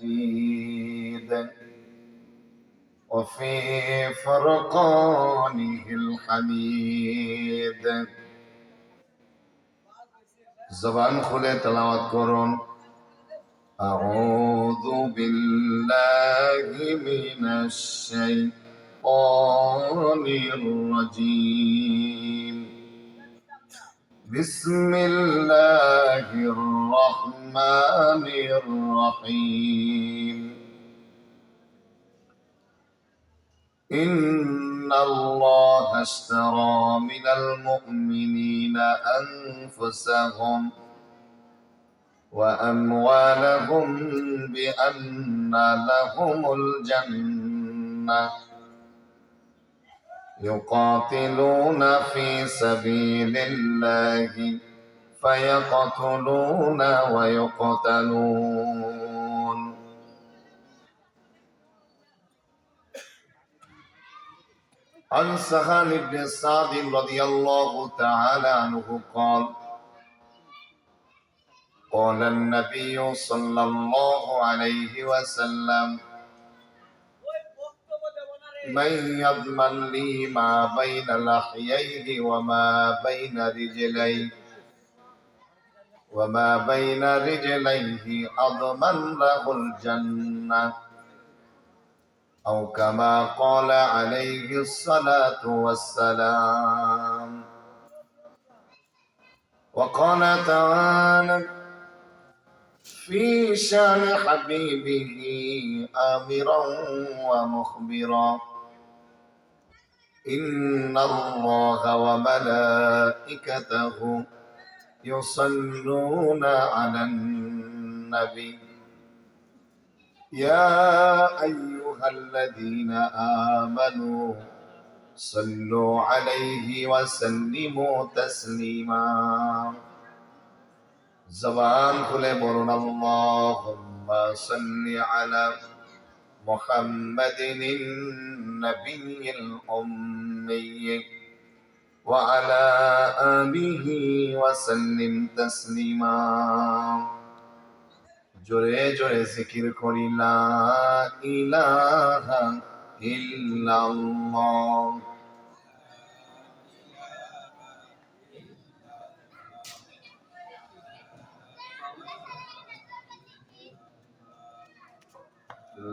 المجيد وفي فرقانه الحميد زبان খুলে তেলাওয়াত করুন أعوذ بالله من الشيطان الرجيم بسم الله الرحمن الرحيم إن الله اشترى من المؤمنين أنفسهم وأموالهم بأن لهم الجنة يقاتلون في سبيل الله فيقتلون ويقتلون عن سهل بن سعد رضي الله تعالى عنه قال قال النبي صلى الله عليه وسلم من يضمن لي ما بين لحييه وما بين رجليه أضمن له الجنة أو كما قال عليه الصلاة والسلام وقال تعالى في شان حبيبه آمرا ومخبرا إن الله وملائكته يصلون على النبي يا أيها الذين آمنوا صلوا عليه وسلموا تسليما زبان খুলে বলুন اللهم صل على محمد النبي الأمي وعلى آله وسلم تسليما জোরে জোরে জিকির করি লা ইলাহা ইল্লাল্লাহ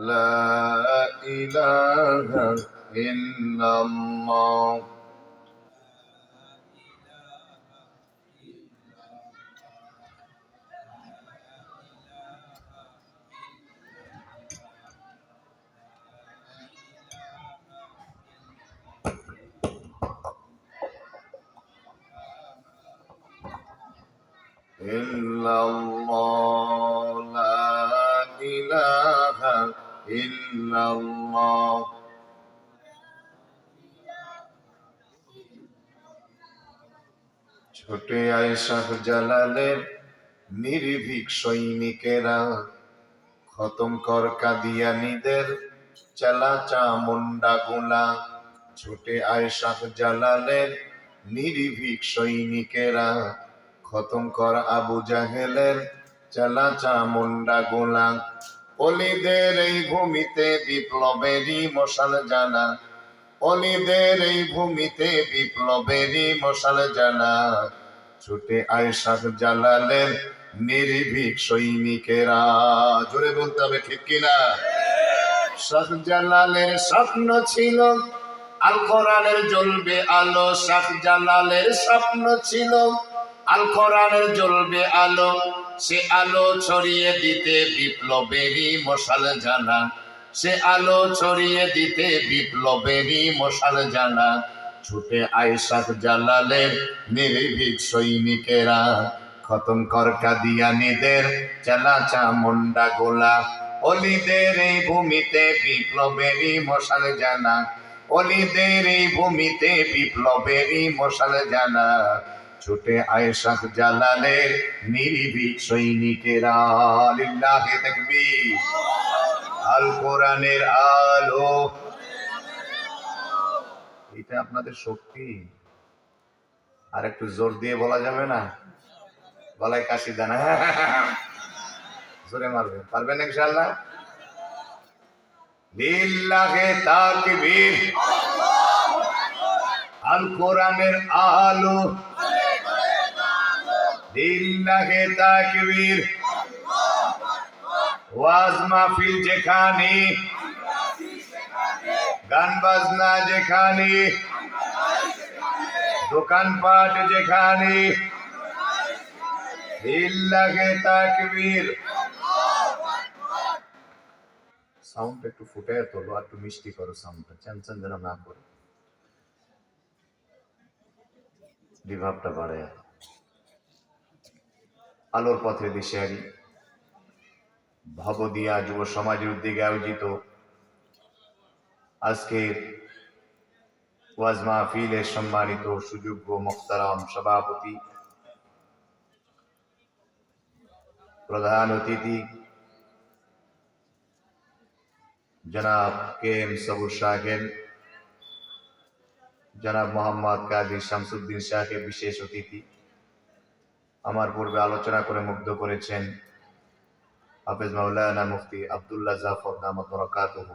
لا إله إلا الله إلا الله لا إله إلا الله ছোটে আয়েশা জালালের নির্ভীক সৈনিকেরা খতম কর কাদিয়ানীদের চালা চামুন্ডা গোলা ছোটে আয়েশা জালালের নির্ভীক সৈনিকেরা খতম কর আবু জাহেলের চালা চামুন্ডা গোলা অলিদের এই ভূমিতে বিপ্লবেরই মশাল জানা অলিদের এই ভূমিতে বিপ্লবেরই মশাল জানা ছুটে আয় শাহ জালালের নির্ভীক সৈনিকেরা জোরে বলতে হবে ঠিক কিনা শাহ জালালের স্বপ্ন ছিল আল কোরআনের জ্বলবে আলো শাহ জালালের স্বপ্ন ছিল আল কোরআনের জ্বলবে আলো সে আলো ছড়িয়ে দিতে বিপ্লবেরই মশাল জানা সে আলো ছড়িয়ে দিতে বিপ্লবেরই মশাল জানা ছুটে আয় শাহ জালালের নির্ভীক সৈনিকেরা খতম কর কাদিয়ানীদের চালা চামুন্ডা গোলা অলিদের এই ভূমিতে বিপ্লবেরই মশাল জানা অলিদের এই ভূমিতে বিপ্লবেরই মশাল জানা ছুটে আয় শাহ জালালের নির্ভীক সৈনিকেরা লিল্লাহি তাকবীর আল কোরআনের আলো এটা আপনাদের শক্তি আর একটু জোর দিয়ে বলা যাবে না গলায় কাশি দেন জোরে মারবেন পারবেন ইনশাআল্লাহ লিল্লাহে তাকবীর, আল কোরআনের আলো, লিল্লাহে তাকবীর। ওয়াজ মাহফিল যেখানে, গান বাজনা যেখানে, দোকানপাট যেখানে, লিল্লাহে তাকবীর। সাউন্ড একটু ফুটে তোলো, আর একটু মিষ্টি করো সাউন্ডটা, চ্যানচ্যান যেন না করে, রিভাবটা বাড়ে। আলোর পথে দিশেহারি ভবদিয়া যুব সমাজের উদ্যোগে আয়োজিত আজকের ওয়াজ মাহফিলের সম্মানিত সুযোগ্য মোহতারাম সভাপতি, প্রধান অতিথি জনাব কে এম সবুর সাহেব, জনাব মোহাম্মদ কাজী শামসুদ্দিন সাহেব বিশেষ অতিথি, আমার পূর্বে আলোচনা করে মুগ্ধ করেছেন হাফেজ মাওলানা মুফতি আব্দুল্লাহ জাফর দামাত বরকাতুহু,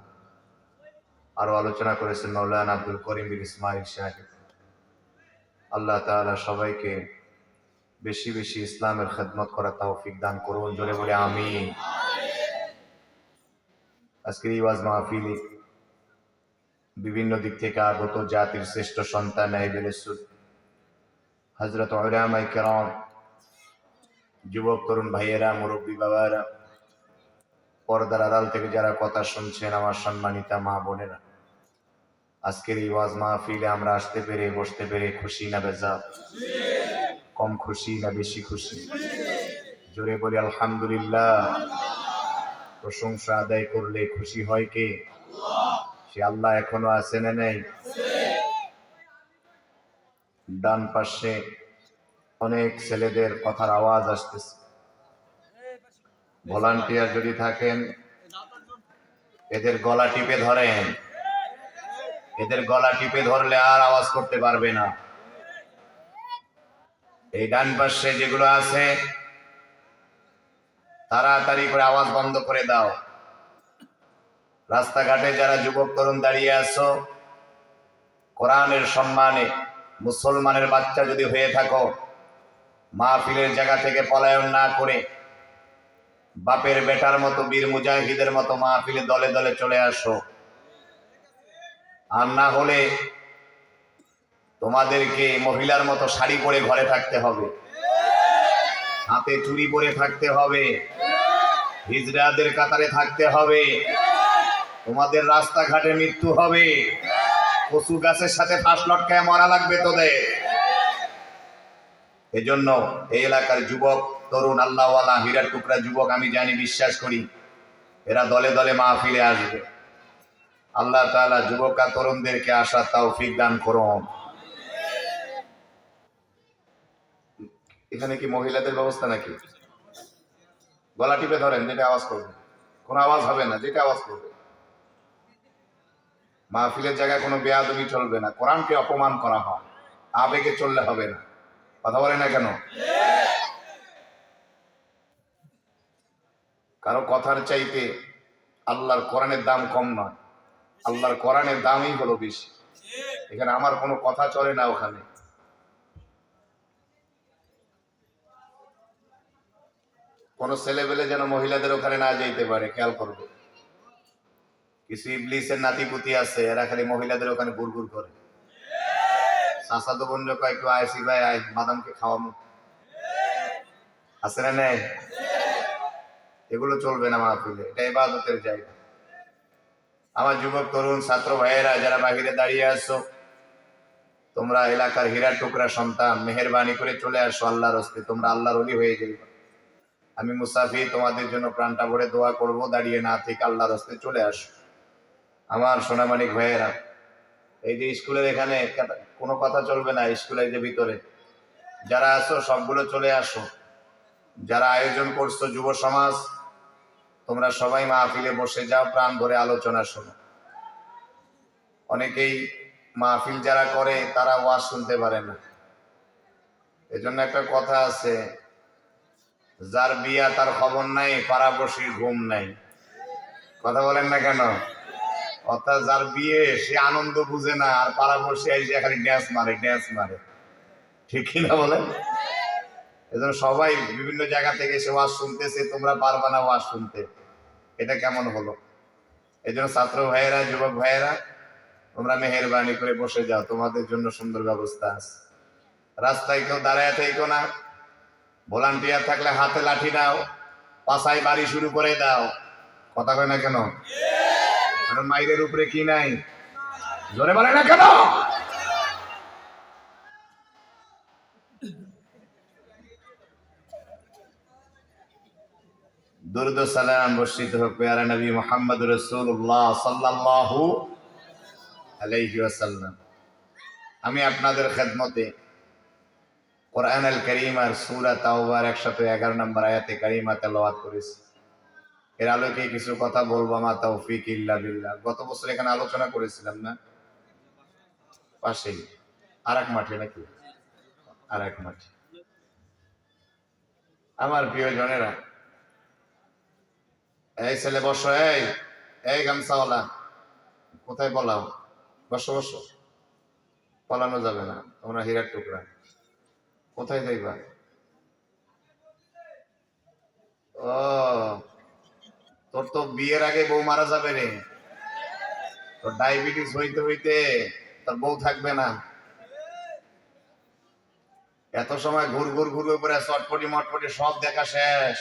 আরো আলোচনা করেছেন মাওলানা আব্দুল করিম বিন ইসমাইল সাহেব। আল্লাহ তাআলা সবাইকে বেশি বেশি ইসলামের খেদমত করার তৌফিক দান করুন, জোরে বলে আমিন। আজকের এই ওয়াজ মাহফিলে বিভিন্ন দিক থেকে আগত জাতির শ্রেষ্ঠ সন্তান নাইবুল রাসূল হযরত উলামায়ে কেরাম, যুবক তরুণ ভাইয়েরা, মুরব্বী বাবারা, পর্দার আড়াল থেকে যারা কথা শুনছেন, আমার সম্মানিতা মা বোনেরা, আজকের এই ওয়াজ মাহফিলে আমরা আসতে পেরে, বসতে পেরে খুশি না বেজার? কম খুশি না বেশি খুশি? জোরে বলি আলহামদুলিল্লাহ। প্রশংসা আদায় করলে খুশি হয় কে? সে আল্লাহ এখনো আছে না নেই? ডান পাশে অনেক ছেলেদের কথার আওয়াজ আসতেছে। ভলান্টিয়ার যদি থাকেন, এদের গলা টিপে ধরেন। এদের গলা টিপে ধরলে আর আওয়াজ করতে পারবে না। এই ডান পাশে যেগুলো আছে, তাড়াতাড়ি করে আওয়াজ বন্ধ করে দাও। রাস্তাঘাটে যারা যুবক তরুণ দাঁড়িয়ে আছো, কোরআনের সম্মানে মুসলমানের বাচ্চা যদি হয়ে থাকো, মাহফিলের জায়গা থেকে পলায়ন না করে বাপের বেটার মতো, বীর মুজাহিদের মতো মাহফিলে দলে দলে চলে আসো। আর না হলে তোমাদেরকে মহিলার মতো শাড়ি পরে ঘরে থাকতে হবে, হাতে চুড়ি পরে থাকতে হবে, হিজড়াদের কাতারে থাকতে হবে। তোমাদের রাস্তাঘাটে মৃত্যু হবে, কচু গাছের সাথে ফাঁস লটকায় মরা লাগবে তোদের। এজন্য এই এলাকার যুবক তরুণ, আল্লাহওয়ালা হীরার টুকরা যুবক, আমি জানি, বিশ্বাস করি এরা দলে দলে মাহফিলে আসবে। আল্লাহ তাআলা যুবক আর তরুণদেরকে আসার তৌফিক দান করুন। এখানে কি মহিলাদের ব্যবস্থা নাকি? গলা টিপে ধরেন, যেটা আওয়াজ করবে। কোনো আওয়াজ হবে না, যেটা আওয়াজ করবে। মাহফিলের জায়গায় কোনো বেয়াদবি চলবে না, কোরআনকে অপমান করা হয়, আবেগে চললে হবে না। কথা বলে না কেন? কারো কথার চাইতে আল্লাহর কোরআনের দাম কম নয়, আল্লাহর কোরআনের দামই হলো বেশি। এখানে আমার কোনো কথা চলে না। ওখানে কোনো ছেলেবেলে যেন মহিলাদের ওখানে না যাইতে পারে, খেয়াল করবে। কিছু ইবলিসের নাতিপুতি আছে, এরা খালি মহিলাদের ওখানে গুড়গুড় করে। চাচা তো বোন কয় একটু আইসি ভাই, আয় মাদামকে খাওয়াবো, আছে না নেই? এগুলো চলবে না মাহফিলে, এটা ইবাদতের জায়গা। আমার যুবক তরুণ ছাত্র ভাইয়েরা যারা বাহিরে দাঁড়িয়ে আছো, তোমরা এলাকার হীরার টুকরা সন্তান, মেহেরবানি করে চলে আসো আল্লাহর হস্তে, তোমরা আল্লাহর ওলি হয়ে যাবে। আমি মুসাফির, তোমাদের জন্য প্রাণটা ভরে দোয়া করব, দাঁড়িয়ে না থেকে আল্লাহর হস্তে চলে আসো। আমার সোনামানিক ভাইয়েরা, এই যে স্কুলের এখানে কোনো কথা চলবে না, স্কুলের যে ভিতরে যারা আছো সবগুলো চলে আসো। যারা আয়োজন করছো যুব সমাজ, তোমরা সবাই মাহফিলে বসে যাও, প্রাণ ভরে আলোচনা শোনো। অনেকেই মাহফিল যারা করে তারা ওয়াজ শুনতে পারে না। এজন্য একটা কথা আছে, যার বিয়া তার খবর নাই, পাড়াবসির ঘুম নাই। কথা বলেন না কেন? অর্থাৎ যার বিয়ে সে আনন্দ বুঝে না, আর পাড়াপড়শি এসে খালি ড্যান্স মারে, ঠিক কিনা বলে? এজন্য সবাই বিভিন্ন জায়গা থেকে এসে ওয়াজ শুনতেছে, তোমরা পারবা না ওয়াজ শুনতে, এটা কেমন হলো? এই জন্য ছাত্র ভাইয়েরা, যুবক ভাইয়েরা, তোমরা মেহেরবানি করে বসে যাও, তোমাদের জন্য সুন্দর ব্যবস্থা আছে। রাস্তায় কেউ দাঁড়ায় থেকো না, ভলান্টিয়ার থাকলে হাতে লাঠি নাও, পাছায় বাড়ি শুরু করে দাও। কথা কয় না কেন? কারণ মাইরের উপরে কি নাই? জোরে বলে না কেন? দুরূদ ও সালাম বর্ষিত হোক পেয়ারা নবী মুহাম্মদ রাসূলুল্লাহ সাল্লাল্লাহু আলাইহি ওয়াসাল্লাম। আমি আপনাদের খেদমতে কোরআন আল কারীম আর সূরা তাওবার 111 নম্বর আয়াতে কারিমা তেলাওয়াত করেছি। এর আলোকে কিছু কথা বলবো, মা তৌফিক ইল্লা বিল্লাহ। গত বছর এখানে আলোচনা করেছিলাম না? পাশেই আরেক মাঠে নাকি? আরেক মাঠে। আমার প্রিয় জনেরা, এই ছেলে বসো, এই গামছাওয়ালা, কোথায় পলাও? বসো, পলানো যাবে না, তোমরা হীরার টুকরা। কোথায় যাইবা? ও, তোর তো বিয়ের আগে বউ মারা যাবে রে। তোর ডায়াবেটিস হইতে হইতে তোর বউ থাকবে না। এত সময় ঘুর করে চটপটি মটপটি সব দেখা শেষ,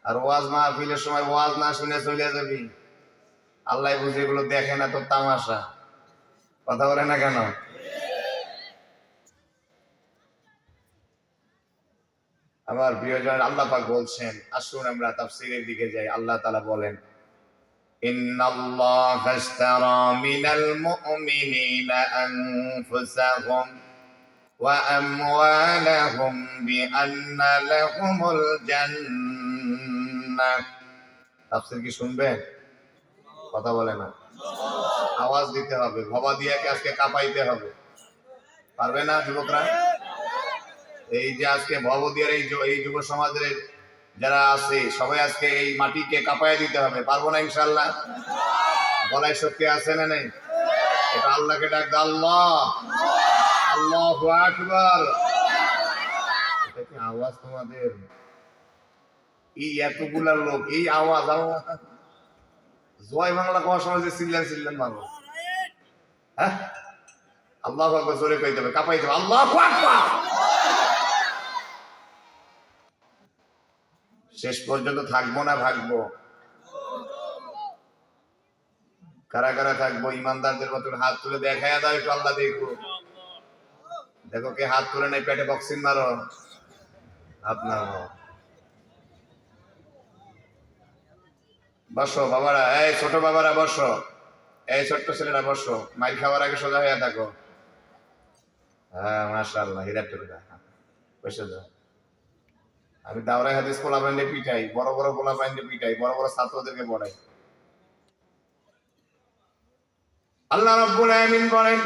আর ওয়াজ মাহফিলের সময় ওয়াজ না শুনে চলে যাবি। আল্লাহ বুঝে এগুলো দেখে না, তোর তামাশা। কথা বলে না কেন? আমার প্রিয়জন, আল্লাহ পাক বলছেন, আসুন আমরা তাফসীরের দিকে যাই। আল্লাহ তাআলা বলেন, ইন্নাল্লাহা ইশতারা মিনাল মুমিনিনা আনফুসাহুম ওয়া আমওয়ালাহুম বিআন্না লাহুমুল জান্নাহ। তাফসীর কি শুনবেন? কথা বলে না, আওয়াজ দিতে হবে, ভবা দিয়াকে আজকে কাঁপাইতে হবে। পারবে না যুবকরা? এই যে আজকে ভবদিয়ার এই যুব সমাজের যারা আছে সবাই আজকে এই মাটিকে কাঁপায় দিতে হবে। পারবো না ইনশাল্লাহ? গলায় শক্তি আছে না নেই? এটা আল্লাহকে ডাক দাও, আল্লাহ, আল্লাহু আকবার। এটা কি আওয়াজ তোমাদের? এই এতগুলা লোক, এই আওয়াজ জয় বাংলা কোয়ার সময় যে চিল্লেন মারো, হ্যাঁ? আল্লাহু আকবার জোরে কইতে হবে, কাঁপাইতে হবে, আল্লাহু আকবার। শেষ পর্যন্ত থাকবো না ভাগবো? কারা কারা থাকবো? ইমানদারদের মতন হাত তুলে দেখায় দাও একটু, আল্লাহ দেখো। দেখো কে হাত তুলে নাই, পেটে বক্সিং মারো, হাত নাও। বসো বাবারা, এই ছোট বাবারা বসো, এই ছোট্ট ছেলেরা বসো, মাইর খাওয়ার আগে সোজা হয়ে থাকো। হ্যাঁ মাশাআল্লাহ, হীরার টুকরা, বসে যাও। আমি দাওরাই হাদিস পোলা বাইন্ডে পিটাই, বড় পোলা বাইন্ডে পিটাই, বড় ছাত্রদেরকে পড়াই। আল্লাহ রাব্বুল আলামিন বলেন,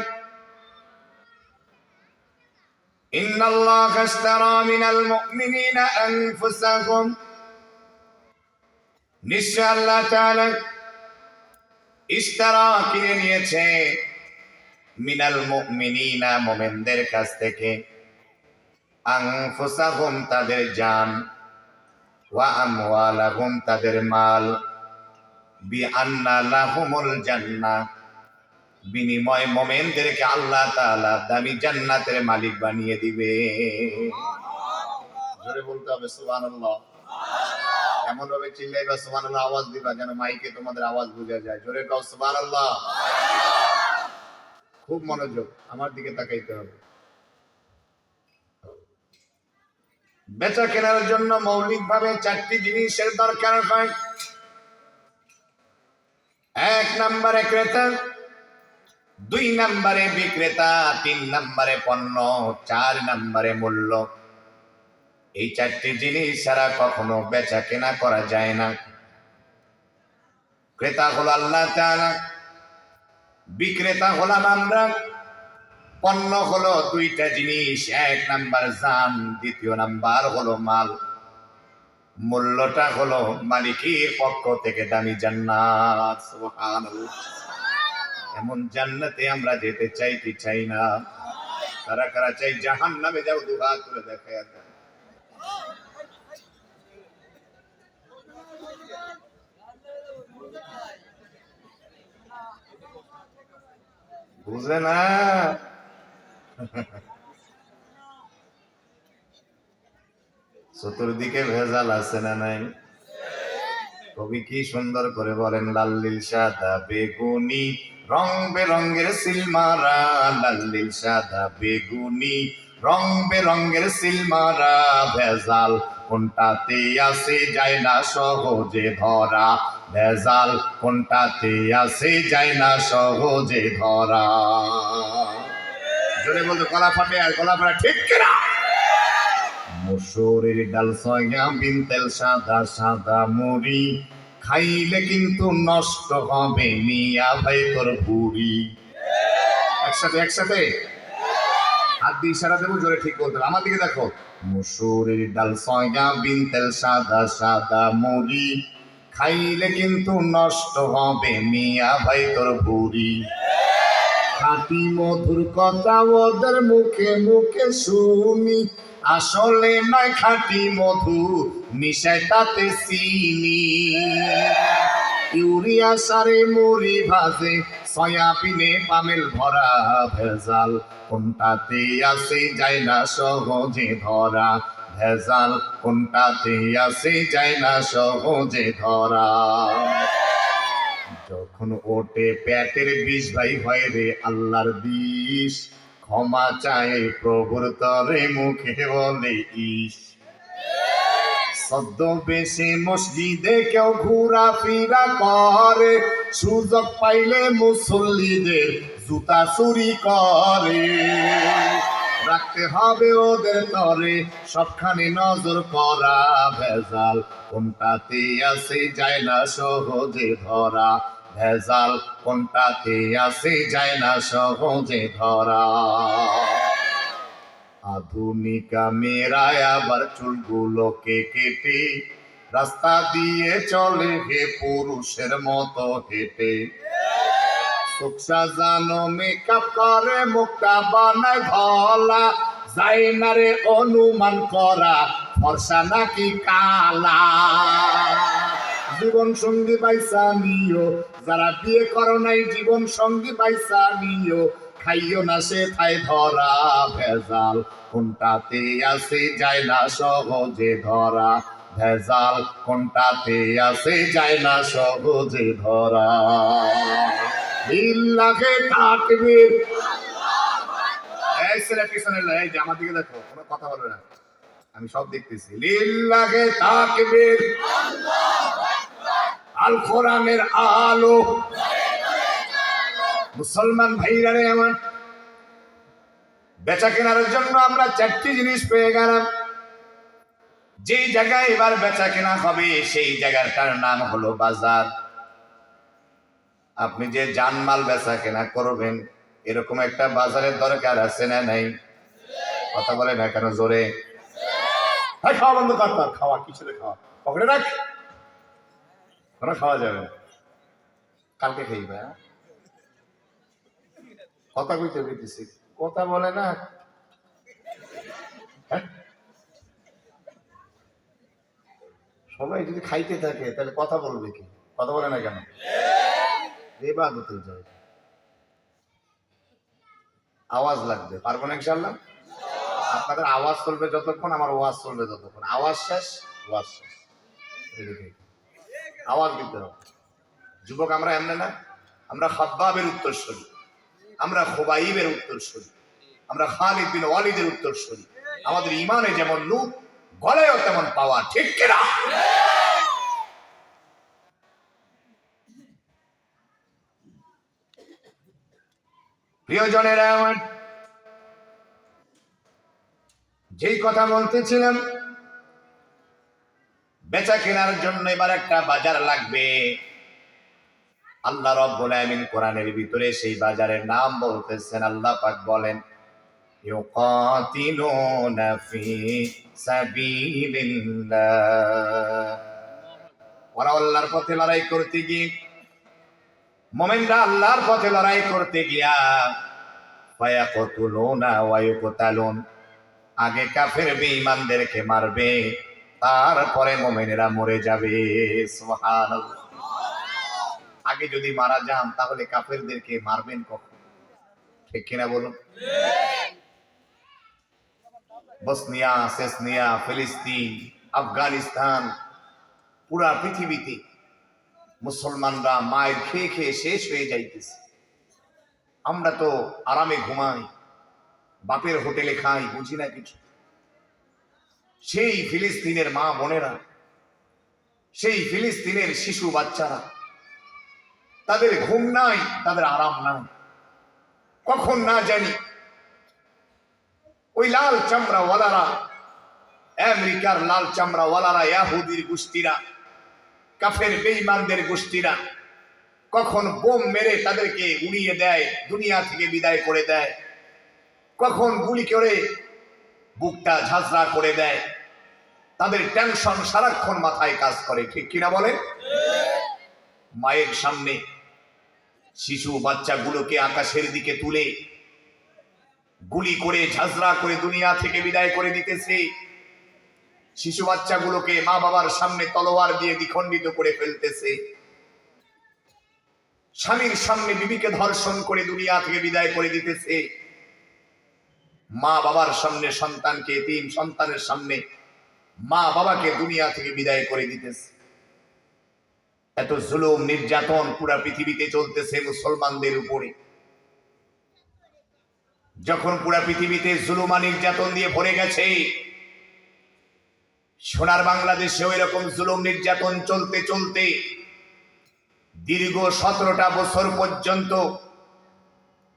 ইন্নাল্লাহা ইশতারা মিনাল মুমিনিনা আনফুসাহুম, নিশ্চয় আল্লাহ তাআলা ইশতারা কিনে নিয়েছে, মিনাল মুমিনিনা মুমিনদের কাছ থেকে, আনফুসাহুম তাদের জান, ওয়া আমওয়ালাহুম তাদের মাল, বিআন্না লাহুমুল জান্নাহ বিনিময় মুমিনদেরকে আল্লাহ তাআলা দামি জান্নাতের মালিক বানিয়ে দিবে। জোরে বলতে হবে সুবহানাল্লাহ। এমন ভাবে চিল্লাইবা সুবহানাল্লাহ, আওয়াজ দিবা যেন মাইকে তোমাদের আওয়াজ বোঝা যায়। জোরে কও সুবহানাল্লাহ। খুব মনোযোগ, আমার দিকে তাকাইতে হবে। বেচা কেনার জন্য মৌলিকভাবে 4টি জিনিসের দরকার হয়। 1 নম্বরে ক্রেতা, 2 নম্বরে বিক্রেতা, 3 নম্বরে পণ্য, 4 নম্বরে মূল্য। এই 4টি জিনিস ছাড়া কখনো বেচা কেনা করা যায় না। ক্রেতা হলো আল্লাহ তাআলা, বিক্রেতা হলাম আমরা, পণ্য হলো 2টা জিনিস, 1 নাম্বার জান, 2 নাম্বার হলো মাল, মূল্যটা হলো মালিকের পক্ষ থেকে দামি জান্নাত। সুবহানাল্লাহ। এমন জান্নাতে আমরা যেতে চাই কি চাই না? কারা কারা চাই জাহান্নামে যাও? দুহাত করে দেখায় দেন। বুঝে না? চতুর্দিকে ভেজাল আছে না নাই? কবি কি সুন্দর করে বলেন, লাল নীল সাদা বেগুনি রং বেরঙ্গের সিলমারা, লাল নীল সাদা বেগুনি রং বেরঙ্গের সিলমারা, ভেজাল কোনটাতে আসে যায় না সহজে ধরা, ভেজাল কোনটাতে আসে যায় না সহজে ধরা। জোরে বলতে গলা ফাটে আর গলা ফাটা ঠিক কিনা? মসুরের ডাল সয়াবিন তেল সাদা সাদা মুড়ি খাইলে কিন্তু নষ্ট হবে মিয়া ভাই তোর বুড়ি। একসাথে একসাথে হাত দিয়ে ইশারা দেবো, জোরে ঠিক বলতে হবে। আমার দিকে দেখো, মসুরের ডাল সয়াবিন তেল সাদা সাদা মুড়ি খাইলে কিন্তু নষ্ট হবে মিয়া ভাই তোর বুড়ি। খাঁটি মধুর কথা ওদের মুখে মুখে শুনি, আসলে নয় খাঁটি মধু মিশায় তাতে চিনি। ইউরিয়া সারে মুড়ি ভাজে সয়াবিনে পামেল ভরা, ভেজাল কোনটাতে আসে যায় না সহজে ধরা, ভেজাল কোনটাতে আসে যায় না সহজে ধরা। যখন ওঠে পেটের বিষ ভাই হয় রে আল্লাহর বিষ, ক্ষমা চায় প্রভুর তরে মুখে বলে ইস। সদ্য বেশে মসজিদে কেউ ঘোরা ফিরা করে, সুযোগ পাইলে মুসল্লিদের জুতা চুরি করে। রাখতে হবে ওদের তরে সবখানে নজর করা, ভেজাল কোনটাতে আসে যায় না সহজে ধরা, ভেজাল কোনটাতে আসে যায় না সহজে ধরা। আধুনিকা মেয়েরা আবার চুলগুলোকে কেটে রাস্তা দিয়ে চলে হে পুরুষের মতো হেঁটে, সুকসা জানো মেকআপ করে মুখটা বানায় ধলা, যায় না রে অনুমান করা ফর্সা নাকি কালা। জীবন সঙ্গী বাইসা নিও, যারা বিয়ে করো নাই জীবন সঙ্গী বাইসা নিও, খাইও না সে খাই ধরা, ভেজাল কোনটাতে আসে যায় না সহজে ধরা, ভেজাল কোনটাতে আসে যায় না সহজে ধরা। লিল্লাহে তাকবীর। এই ছেলে পিছনে এই যে আমার দিকে দেখো, কোনো কথা বলবে না, আমি সব দেখতেছি। লিল্লাহে তাকবীর, আল কোরআনের আলো। মুসলমান ভাইরা রে আমার, বেচা কেনার জন্য আমরা চারটি জিনিস পেয়ে গেলাম। যেই জায়গায় এবার বেচা কেনা হবে সেই জায়গাটার নাম হলো বাজার। আপনি যে জানমাল বেচা কেনা করবেন এরকম একটা বাজারের দরকার আছে না নাই? কথা বলে না কেন জোরে? খাওয়া বন্ধ কর, তোর খাওয়া কিসের খাওয়া পকেটে রাখ, কোনো খাওয়া যাবে না, কালকে খাইবে। কথা কইতে কইতেছি, কথা বলে না। সবাই যদি খাইতে থাকে তাহলে কথা বলবে কি? কথা বলে না কেন? ইবাদতের জায়গা, আওয়াজ লাগবে, পারবো না ইনশাআল্লাহ। আপনাদের আওয়াজ চলবে যতক্ষণ, আমার ওয়াজ চলবে ততক্ষণ। আওয়াজ শেষ, ওয়াজ শেষ। আওয়াজ দিতে হবে। যুবক আমরা এমনি না, আমরা খাব্বাবের উত্তরসূরি, আমরা খুবাইবের উত্তরসূরি, আমরা খালিদ বিন ওয়ালিদের উত্তরসূরি। আমাদের ইমানে যেমন নূর, গলায়ও তেমন পাওয়া, ঠিক কিনা? প্রিয়জনেরা আমার, যেই কথা বলতেছিলাম, বেচা কেনার জন্য এবার একটা বাজার লাগবে। আল্লাহ রাব্বুল আলামিন কোরআনের ভিতরে সেই বাজারের নাম বলতেছেন। আল্লাহ পাক বলেন, ইউকাতিলুনা ফি সাবিলিল্লাহ। ওরা আল্লাহর পথে লড়াই করতে গিয়ে মুমিনরা আল্লাহর পথে লড়াই করতে গিয়া ফায়াকতুলুনা ওয়া ইউকতালুন, আগে কাফের বেঈমানদেরকে মারবে, তারপরে মুমিনেরা মরে যাবে। সুবহানাল্লাহ। আগে যদি মারা যান তাহলে কাফেরদেরকে মারবেন কখন? ঠিক কিনা বলুন? বসনিয়া, চেচনিয়া, ফিলিস্তিন, আফগানিস্তান, পুরা পৃথিবীতে মুসলমানরা মায়ের খেয়ে খেয়ে শেষ হয়ে যাইতেছে। আমরা তো আরামে ঘুমাই, বাপের হোটেলে খাই, বুঝি না কিছু। সেই ফিলিস্তিনের মা বোনেরা, সেই ফিলিস্তিনের শিশু বাচ্চারা, তাদের ঘুম নাই, তাদের আরাম নাই। কখন না জানি ওই লাল চামড়াওয়ালারা, আমেরিকার লাল চামড়াওয়ালারা, ইহুদির গোষ্ঠীরা, কাফের বেঈমানদের গোষ্ঠীরা কখন বোম মেরে তাদেরকে উড়িয়ে দেয়, দুনিয়া থেকে বিদায় করে দেয়, কখন গুলি করে বুকটা ঝাঁঝরা করে দেয়। তাদের টেনশন সারাক্ষণ মাথায় কাজ করে। ঠিক কিনা বলে? মায়ের সামনে শিশু বাচ্চাগুলোকে আকাশের দিকে তুলে গুলি করে ঝাঁঝরা করে দুনিয়া থেকে বিদায় করে দিতেছে। শিশু বাচ্চাগুলোকে মা বাবার সামনে তলোয়ার দিয়ে দ্বিখণ্ডিত করে ফেলতেছে। স্বামীর সামনে বিবিকে ধর্ষণ করে দুনিয়া থেকে বিদায় করে দিতেছে। মা বাবার সামনে সন্তানকে এতিম, সন্তানের সামনে মা বাবাকে দুনিয়া থেকে বিদায় করে দিতেছে। এত জুলুম নির্যাতন পুরা পৃথিবীতে চলতেছে মুসলমানদের উপরে। যখন পুরা পৃথিবীতে জুলুম আর নির্যাতন দিয়ে ভরে গেছে, সোনার বাংলাদেশেও এরকম জুলুম নির্যাতন চলতে চলতে দীর্ঘ 17টা বছর পর্যন্ত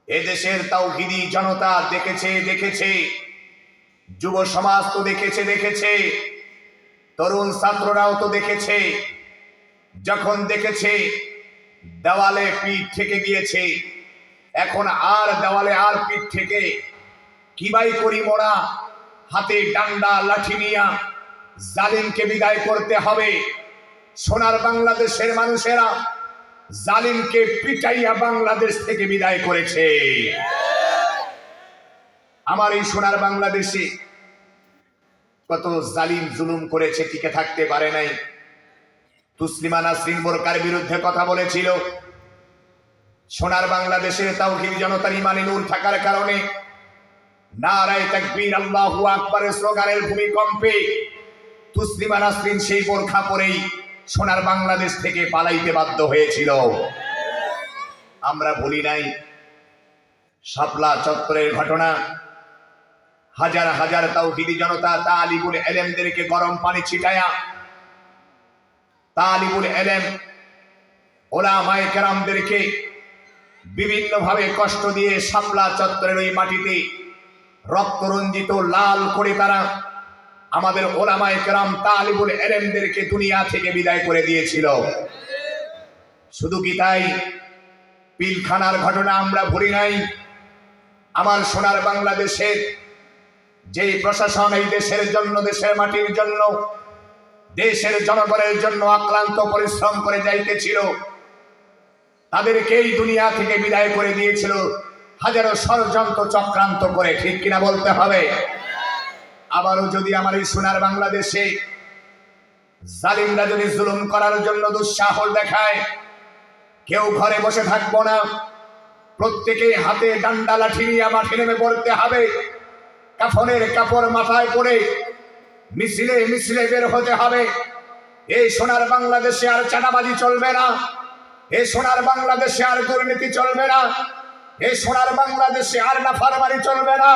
এদেশের তাওহীদি জনতা দেখেছে, যুব সমাজ তো দেখেছে, তরুণ ছাত্ররাও তো দেখেছে। যখন দেখেছে দেওয়ালে পিঠ থেকে গিয়েছে, এখন আর দেওয়ালে আর পিঠ থেকে কিবাই করি মোরা, হাতে ডান্ডা লাঠি নিয়া জালিমকে বিদায় করতে হবে। সোনার বাংলাদেশের মানুষেরা জালিমকে পিটাইয়া বাংলাদেশ থেকে বিদায় করেছে। আমার এই সোনার বাংলাদেশে কত জালিম জুলুম করেছে, টিকে থাকতে পারে নাই। তুসলিমা নাসরিন বোরকার বিরুদ্ধে কথা বলেছিল। সোনার বাংলাদেশের তাওহীদি জনতার ইমানে নূর থাকার কারণে নারায়ে তাকবীর, আল্লাহু আকবারের স্লোগানের ভূমিকম্পে তুসলিমা নাসরিন সেই বোরখা পরেই সোনার বাংলাদেশ থেকে পালাইতে বাধ্য হয়েছিল। আমরা ভুলি নাই শাপলা চত্বরের ঘটনা। হাজার হাজার তাওহীদি জনতা তালিবুল ইলমদেরকে গরম পানি ছিটায়া, তালিবুল ইলম উলামায়ে কেরামদেরকে বিভিন্ন ভাবে কষ্ট দিয়ে শাপলা চত্বরের ওই মাটিতে রক্তরঞ্জিত লাল করে তারা আমাদের উলামায়ে কেরাম তালিবুল ইলমদেরকে দুনিয়া থেকে বিদায় করে দিয়েছিল। শুধু কি তাই? পিলখানার ঘটনা আমরা ভুলি নাই। আমার সোনার বাংলাদেশের যে প্রশাসন এই দেশের জন্য, দেশের মাটির জন্য, দেশের জনগণের জন্য অক্লান্ত পরিশ্রম করে যাইতেছিল, তাদেরকেই দুনিয়া থেকে বিদায় করে দিয়েছিল হাজারো ষড়যন্ত্র চক্রান্ত করে। ঠিক কিনা বলতে হবে? আবারও যদি আমার এই সোনার বাংলাদেশে জালিমরা যদি জুলুম করার জন্য দুঃসাহস দেখায়, কেউ ঘরে বসে থাকবো না। প্রত্যেকে হাতে ডান্ডা লাঠি নিয়ে মাঠে নেমে পড়তে হবে। কাফনের কাপড় মাথায় পরে মিছিলে মিছিলে বের হতে হবে। এই সোনার বাংলাদেশে আর চাঁদাবাজি চলবে না। এই সোনার বাংলাদেশে আর দুর্নীতি চলবে না। এই সোনার বাংলাদেশে আর নাফরমানি চলবে না।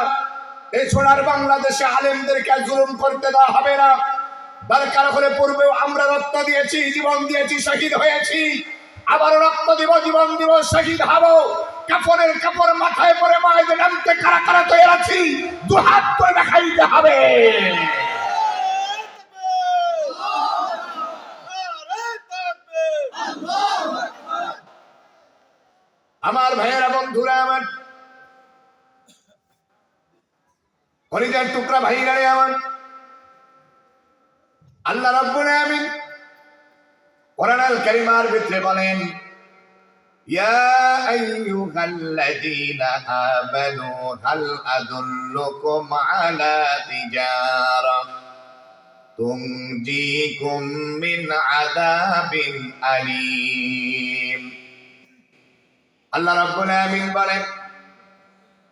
এই সোনার বাংলাদেশে আলেমদেরকে জুলুম করতে দেওয়া হবে না। দরকার হলে পূর্বেও আমরা রক্ত দিয়েছি, জীবন দিয়েছি, শহীদ হয়েছি, আবার রক্ত দিব, জীবন দিব, শহীদ হব। কাপড়ের কাপড় মাথায় পরে মায়েদের নামতে কারা কারা তৈরি আছি, দুহাত করে দেখাইতে হবে। আমার ভাইয়েরা, বন্ধুরা, আমার কলিজার টুকরা ভাইরা আমার, আল্লাহ রাব্বুল আলামিন কোরআনুল কারীমের ভিতরে বলেন, ইয়া আইয়ুহাল্লাযীনা আমানু হাল আদুল্লুকুম আলা তিজারা তুনজিকুম মিন আযাবিন আলীম। আল্লাহ রাব্বুল আলামিন বলেন,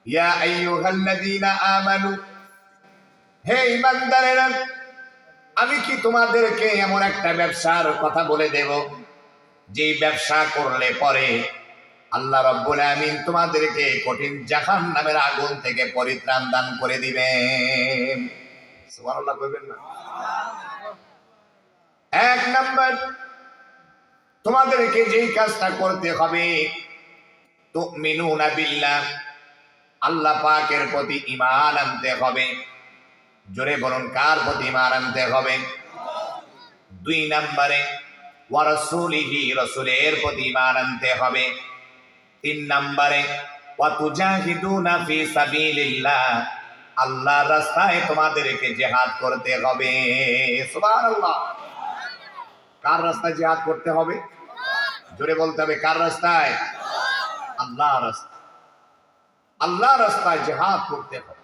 ইয়া আইয়ুহাল্লাযীনা আমানু, হে ঈমানদারেরা, আমি কি তোমাদেরকে এমন একটা ব্যবসার কথা বলে দেব যে ব্যবসা করলে পরে আল্লাহ রাব্বুল আলামিন তোমাদেরকে কঠিন জাহান্নামের আগুন থেকে পরিত্রাণ দান করে দিবেন। সুবহানাল্লাহ কইবেন না? এক নাম্বার, তোমাদেরকে যেই কাজটা করতে হবে, তুমিনুনা বিল্লাহ, আল্লাহ পাকের প্রতি ঈমান আনতে হবে। জোরে বলুন, কার প্রতি ঈমান আনতে হবে? দুই নম্বরে ওয়া রাসূলিহি, রাসূলের প্রতি ঈমান আনতে হবে। তিন নম্বরে ওয়া তুজাহিদুনা ফি সাবিলিল্লাহ, আল্লাহর রাস্তায় তোমাদেরকে জিহাদ করতে হবে। সুবহানাল্লাহ। কার রাস্তায় জিহাদ করতে হবে? জোরে বলতে হবে, কার রাস্তায়? আল্লাহর রাস্তায়। আল্লাহর রাস্তায় জিহাদ করতে হবে।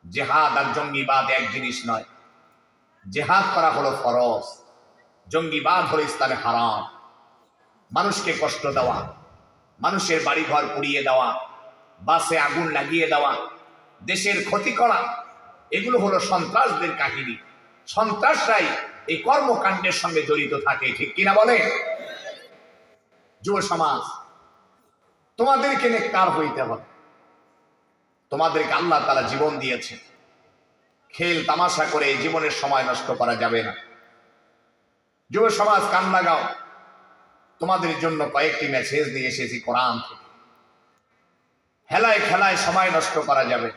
জিহাদ আর জঙ্গিবাদ এক জিনিস নয়। জিহাদ করা হলো ফরজ, জঙ্গিবাদ হলো ইসলামে হারাম। মানুষকে কষ্ট দেওয়া, মানুষের বাড়িঘর পুড়িয়ে দেওয়া, বাসে আগুন লাগিয়ে দেওয়া, দেশের ক্ষতি করা, এগুলো হলো সন্ত্রাসদের কাহিনী। সন্ত্রাসরাই এই কর্মকাণ্ডের সঙ্গে জড়িত থাকে, ঠিক কিনা বলে? যুব সমাজ, তোমাদেরকে নেককার হইতে হবে। তোমাদেরকে আল্লাহ তাআলা জীবন দিয়েছে, খেল তামাশা করে এই জীবনের সময় নষ্ট করা যাবে না। যুব সমাজ, কান লাগাও, তোমাদের জন্য কয়েকটি মেসেজ নিয়ে এসেছি কোরআন থেকে। হেলায় খেলায় সময় নষ্ট করা যাবে।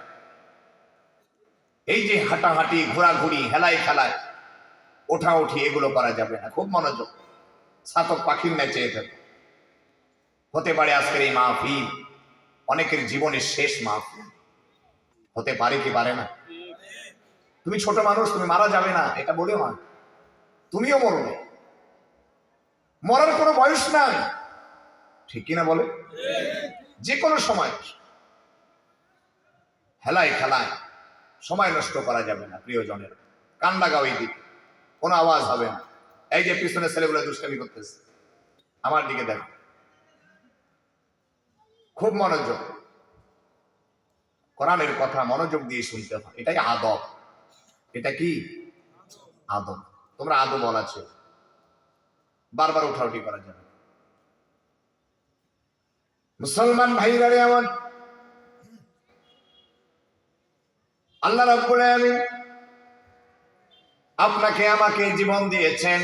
এই যে হাঁটাহাঁটি, ঘোরাঘুরি, হেলায় খেলায় ওঠা উঠি, এগুলো করা যাবে না। খুব মনোযোগ, ছাতক পাখির ন্যায় থাকে। হতে পারে আজকের এই মাহফিল অনেকের জীবনের শেষ মাহফিল হতে পারে, কি পারে না? তুমি ছোট মানুষ, তুমি মারা যাবে না এটা বলেও না, তুমিও মরবে। মরার কোনো বয়স নাই, ঠিক কিনা বলে? যে কোনো সময় হেলায় খেলায় সময় নষ্ট করা যাবে না। প্রিয়জনের, কান লাগাও, এই দিকে কোনো আওয়াজ হবে না। এই যে পিছনে ছেলেগুলো দুষ্টামি করতেছে, আমার দিকে দেখো, খুব মনোযোগ। কোরআনের কথা মনোযোগ দিয়ে শুনতে হয়, এটাই আদব। এটা কি আদব? তোমরা আদব বলা আছে, বারবার উঠাউঠি করা যাবে। মুসলমান ভাইরা রে আমার, আল্লাহ রাব্বুল আলামিন আপনাকে আমাকে জীবন দিয়েছেন,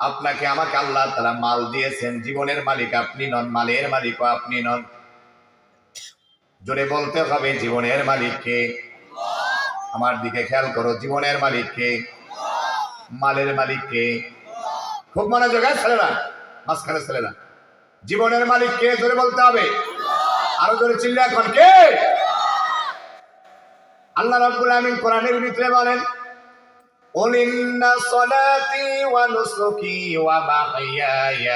আপনাকে আমাকে আল্লাহ তাআলা মাল দিয়েছেন। জীবনের মালিক আপনি নন, মালের মালিকও আপনি নন। জোরে বলতে হবে, জীবনের মালিক কে? আমার দিকে খেয়াল করো, জীবনের মালিক কে? মালের মালিক কে? খুব মনোযোগ, ছেলেরা, মাঝখানে ছেলেরা, জীবনের মালিক কে? জোরে বলতে হবে, আরো জোরে চিল্লা এখন, কে? আল্লাহ রাব্বুল আলামিন কোরআনের ভিতরে বলেন, قل إن صلاتي ونسكي ومحياي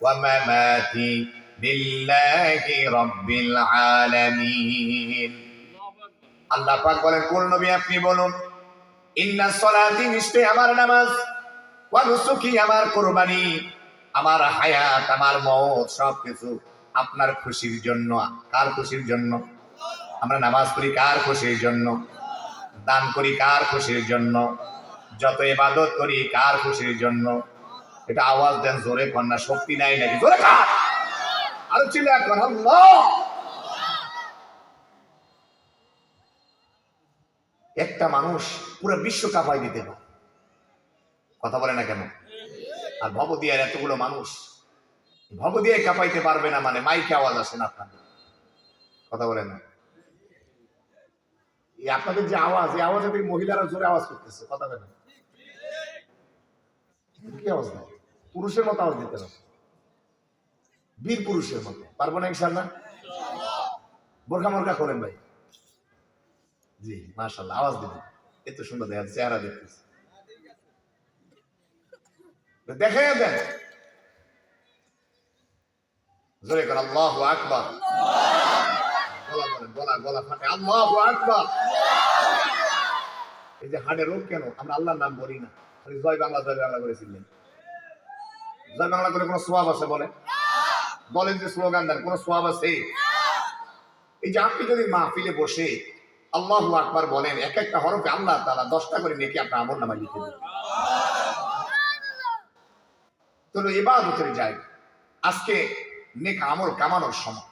ومماتي لله رب العالمين। আল্লাহ পাক বলেন, কোন নবী আপনি বলুন, ইন্না সলাতি, নিশ্চয় আমার নামাজ, ওয়া নুসুকি, আমার কুরবানি, আমার হায়াত, আমার মওত, সবকিছু আপনার খুশির জন্য। কার খুশির জন্য? আমরা নামাজ পড়ি কার খুশির জন্য? দান করি কার খুশির জন্য? যত ইবাদত করি কার খুশির জন্য? এটা আওয়াজ দেন, জোরে কন্যা, শক্তি নাই নাকি? জোরে কার? আরো চিল্লা কর, আল্লাহ। একটা মানুষ পুরো বিশ্ব কাঁপাই দিতে পারে, কথা বলে না কেন? আর ভবদিয়ার এতগুলো মানুষ, ভবদিয়ায় কাঁপাইতে পারবে না মানে মাইকে আওয়াজ আসে না আপনাদের, কথা বলে না? এই আপনাদের যে আওয়াজ, এই আওয়াজে মহিলারা জোরে আওয়াজ করতেছে, কথা বলে না? কি আওয়াজ নাই? পুরুষের মতো আওয়াজ দিতে হবে, বীর পুরুষের মতো। পারবো না ইনশাআল্লাহ? বোরখা মোরখা করেন ভাই, জি মাশাআল্লাহ, আওয়াজ দিবেন। এত সুন্দর দেখা যাচ্ছে, চেহারা দেখতেছে, দেখে দেন। জোরে করে আল্লাহু আকবার। গলা বলেন, গলা গলা ফাটে, আল্লাহু আকবার। এই যে হার্টের রোগ কেন? আমরা আল্লাহর নাম বলি না, খালি জয় বাংলা করেছিলেন। জয় বাংলা করে কোনো সোয়াব আছে? বলেন যে স্লোগান দেন, কোনো সোয়াব আছে? এই যে আপনি যদি মাহফিলে বসে আল্লাহু আকবার বলেন, এক একটা হরফে আল্লাহ তাআলা 10টা করে নেকি আপনার আমলনামায় লিখে দেবেন। তো ইবাদতের জায়গা, আজকে নেক আমল কামানোর সময়।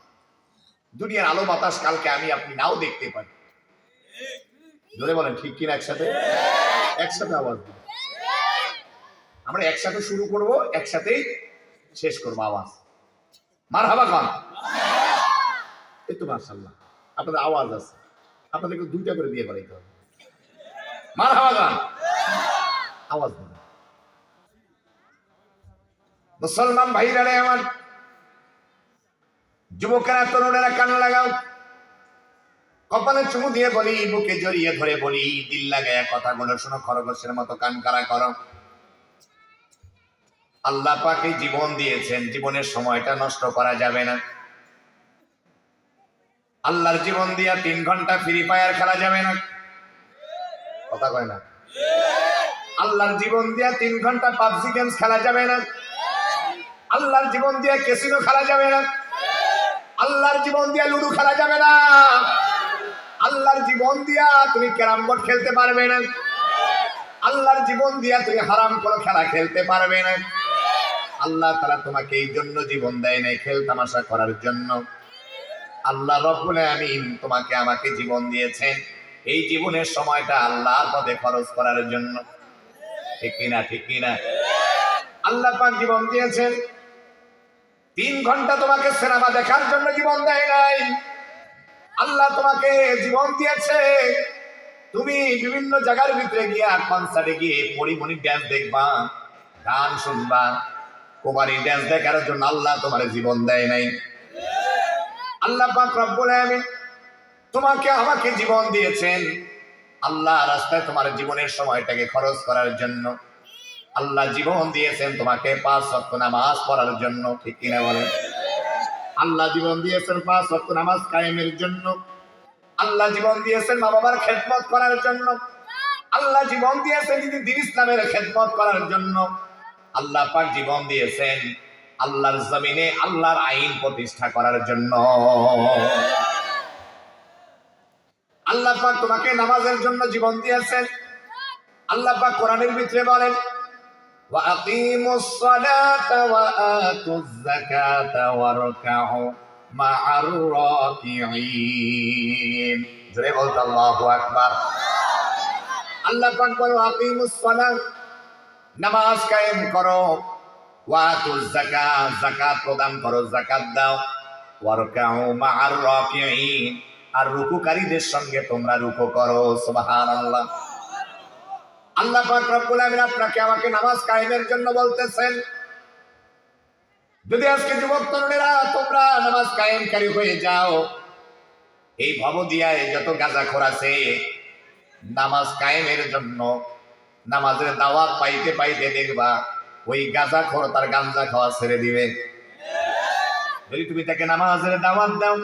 দুনিয়ার আলো বাতাস কালকে আমি আপনি নাও দেখতে পারি। জোরে বলেন ঠিক কিনা? একসাথে আওয়াজ দিন। আমরা একসাথে শুরু করব, একসাথেই শেষ করবো। আওয়াজ মারহাবা খান। এই তো মাশাআল্লাহ, আপনাদের আওয়াজ আছে, আপনাদেরকে 2টা করে দিয়ে বাড়াইতে হবে। মারহাবা খান, আওয়াজ দিন। মুসলমান ভাইরা রে আমার, যুবকেরা, তরুণেরা কান লাগাও। কপালে চুমু দিয়ে বলি, বুকে জড়িয়ে ধরে বলি, দিল লাগায় কথাগুলো শোনো, খরগোশের মতো কান কারা করো। আল্লাহ পাক এই জীবন দিয়েছেন, জীবনের সময়টা নষ্ট করা যাবে না। আল্লাহর জীবন দিয়া 3 ঘন্টা ফ্রি ফায়ার খেলা যাবে না। কথা কয় না? আল্লাহর জীবন দিয়া 3 ঘন্টা পাবজি গেমস খেলা যাবে না। আল্লাহর জীবন দিয়া ক্যাসিনো খেলা যাবে না। আল্লাহর জীবন দিয়া লুডো খেলা যাবে না। আল্লাহর জীবন দিয়া তুমি ক্যারাম বোর্ড খেলতে পারবে না। আল্লাহর জীবন দিয়া তুমি হারাম কোনো খেলা খেলতে পারবে না। আল্লাহ তাআলা তোমাকে এই জন্য জীবন দেয় নাই খেল তামাশা করার জন্য। আল্লাহ রব্বুল আমিন তোমাকে আমাকে জীবন দিয়েছেন এই জীবনের সময়টা আল্লাহর পথে খরচ করার জন্য। ঠিক কিনা? আল্লাহ পাক জীবন দিয়েছেন 3 ঘন্টা তোমাকে সিনেমা দেখার জন্য জীবন দেয় নাই। আল্লাহ তোমাকে জীবন দিয়েছে তুমি বিভিন্ন জায়গার ভিতরে গিয়া কনসার্টে গিয়ে পরিমণি ড্যান্স দেখবা, গান শুনবা, কুমারী ড্যান্স দেখার জন্য আল্লাহ তোমার জীবন দেয় নাই। আল্লাহ পাক রব্বুল আমিন তোমাকে আমাকে জীবন দিয়েছেন আল্লাহ রাস্তায় তোমার জীবনের সময়টাকে খরচ করার জন্য। আল্লাহ জীবন দিয়েছেন তোমাকে 5 ওয়াক্ত নামাজ পড়ার জন্য। ঠিক কিনা বলেন? আল্লাহ জীবন দিয়েছেন 5 ওয়াক্ত নামাজ কায়েমের জন্য। আল্লাহ জীবন দিয়েছেন মা বাবার খেদমত করার জন্য। আল্লাহ জীবন দিয়েছেন দ্বীন ইসলামের খেদমত করার জন্য। আল্লাহ পাক জীবন দিয়েছেন আল্লাহর জমিনে আল্লাহর আইন প্রতিষ্ঠা করার জন্য। আল্লাহ পাক তোমাকে নামাজের জন্য জীবন দিয়েছেন। আল্লাহ পাক কোরআনের ভিতরে বলেন, ওয়া আকিমুস সালাতা ওয়া আতুজ যাকাতা ওয়ারকাউ মা'আর রাকিঈন। জোরে বলতে আল্লাহু আকবার। আল্লাহ পাক বলেন, ওয়া আকিমুস সালাত, নামাজ কায়েম করো, ওয়া আতুজ যাকাত, যাকাত প্রদান করো, যাকাত দাও, ওয়ারকাউ মা'আর রাকিঈন, আর রুকুকারীদের সঙ্গে তোমরা রুকু করো। সুবহানাল্লাহ। আল্লাহ পাক রব্বুল আমিন আপনাকে আমাকে নামাজ কায়েমের জন্য বলতেছেন। যদি আজকে যুবক তরুণেরা তোমরা নামাজ কায়েমকারী হয়ে যাও, এই ভবদিয়ায় যত গাঁজাখোর আছে নামাজ কায়েমের জন্য নামাজের দাওয়াত পাইতে পাইতে দেখবা ওই গাঁজাখোর তার গাঁজা খাওয়া ছেড়ে দিবে। যদি তুমি তাকে নামাজের দাওয়াত দাও,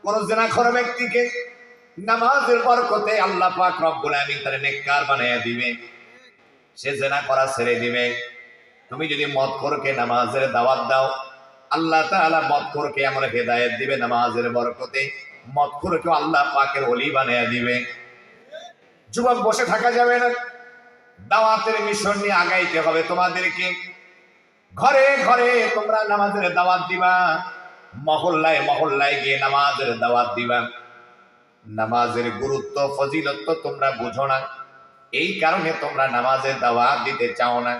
কোন জিনাখোর ব্যক্তিকে নামাজের বরকতে আল্লাহ পাক রব্বুল আমিন তার নেককার বানায়া দিবে, সে জিনা করা ছেড়ে দিবে। তুমি যদি মদখোরকে নামাজের দাওয়াত দাও, আল্লাহ তাআলা মদখোরকে এমন হেদায়েত দিবে নামাজের বরকতে, মদখোরকে আল্লাহ পাকের ওলি বানায়া দিবে। যুবক বসে থাকা যাবে না, দাওয়াতের মিশন নিয়ে আগাইতে হবে তোমাদেরকে। ঘরে ঘরে তোমরা নামাজের দাওয়াত দিবা, মহল্লায় মহল্লায় গিয়ে নামাজের দাওয়াত দিবা। নামাজের গুরুত্ব ফজিলত তো তোমরা বুঝো না, এই কারণে তোমরা নামাজের দাওয়াত দিতে চাও না।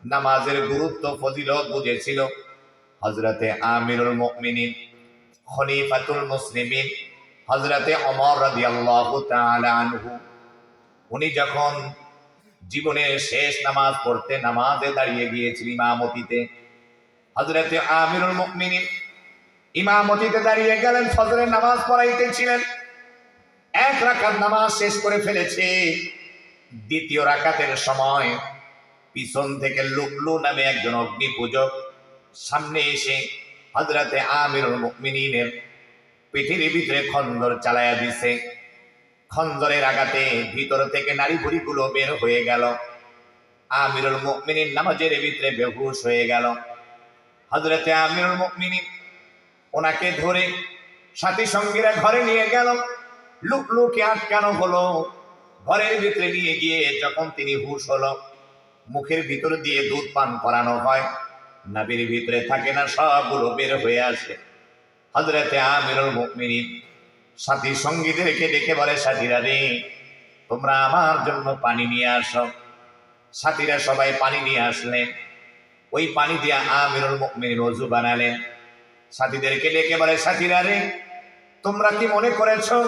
নামাজের গুরুত্ব ফজিলত বুঝেছিল হযরতে আমিরুল মুমিনিন খলিফাতুল মুসলিমিন হযরতে ওমর রাদিয়াল্লাহু তাআলা আনহু। উনি যখন জীবনের শেষ নামাজ পড়তে নামাজে দাঁড়িয়ে গিয়েছিল ইমামতিতে, হযরতে আমিরুল মুমিনিন ইমামতিতে দাঁড়িয়ে গেলেন, ফজরের নামাজ পড়াইতেছিলেন। 1 রাকাত নামাজ শেষ করে ফেলেছে। 2য় রাকাতের সময় পিছন থেকে লুকলু নামে একজন অগ্নি পূজক সামনে এসে হযরতে আমিরুল মুমিনিনের পিঠের ভিতরে খন্দর চালায়া দিছে। খন্দরের আঘাতে ভিতর থেকে নারী বুড়িগুলো বের হয়ে গেল। আমিরুল মুমিনিন নামাজের ভিতরে বেহুশ হয়ে গেল। হযরতে আমিরুল মুমিনিন ওনাকে ধরে সাথী সঙ্গীরা ঘরে নিয়ে গেল। লুকলুকে আটকানো হলো। ঘরের ভিতরে নিয়ে গিয়ে যখন তিনি হুঁশ হলো, মুখের ভিতর দিয়ে দুধ পান করানো হয়, নাভির ভিতরে থাকে না, সবগুলো বের হয়ে আসে। হযরতে আমিরুল মুমিনিন সাথী সঙ্গীদেরকে ডেকে বলে, সাথীরা রে, তোমরা আমার জন্য পানি নিয়ে আসো। সাথীরা সবাই পানি নিয়ে আসলেন। ওই পানি দিয়ে আমিরুল মুমিনিন ওযু বানালেন। সাথীদেরকে ডেকে বলে, সাথীরা রে, তোমরা কি মনে করেছো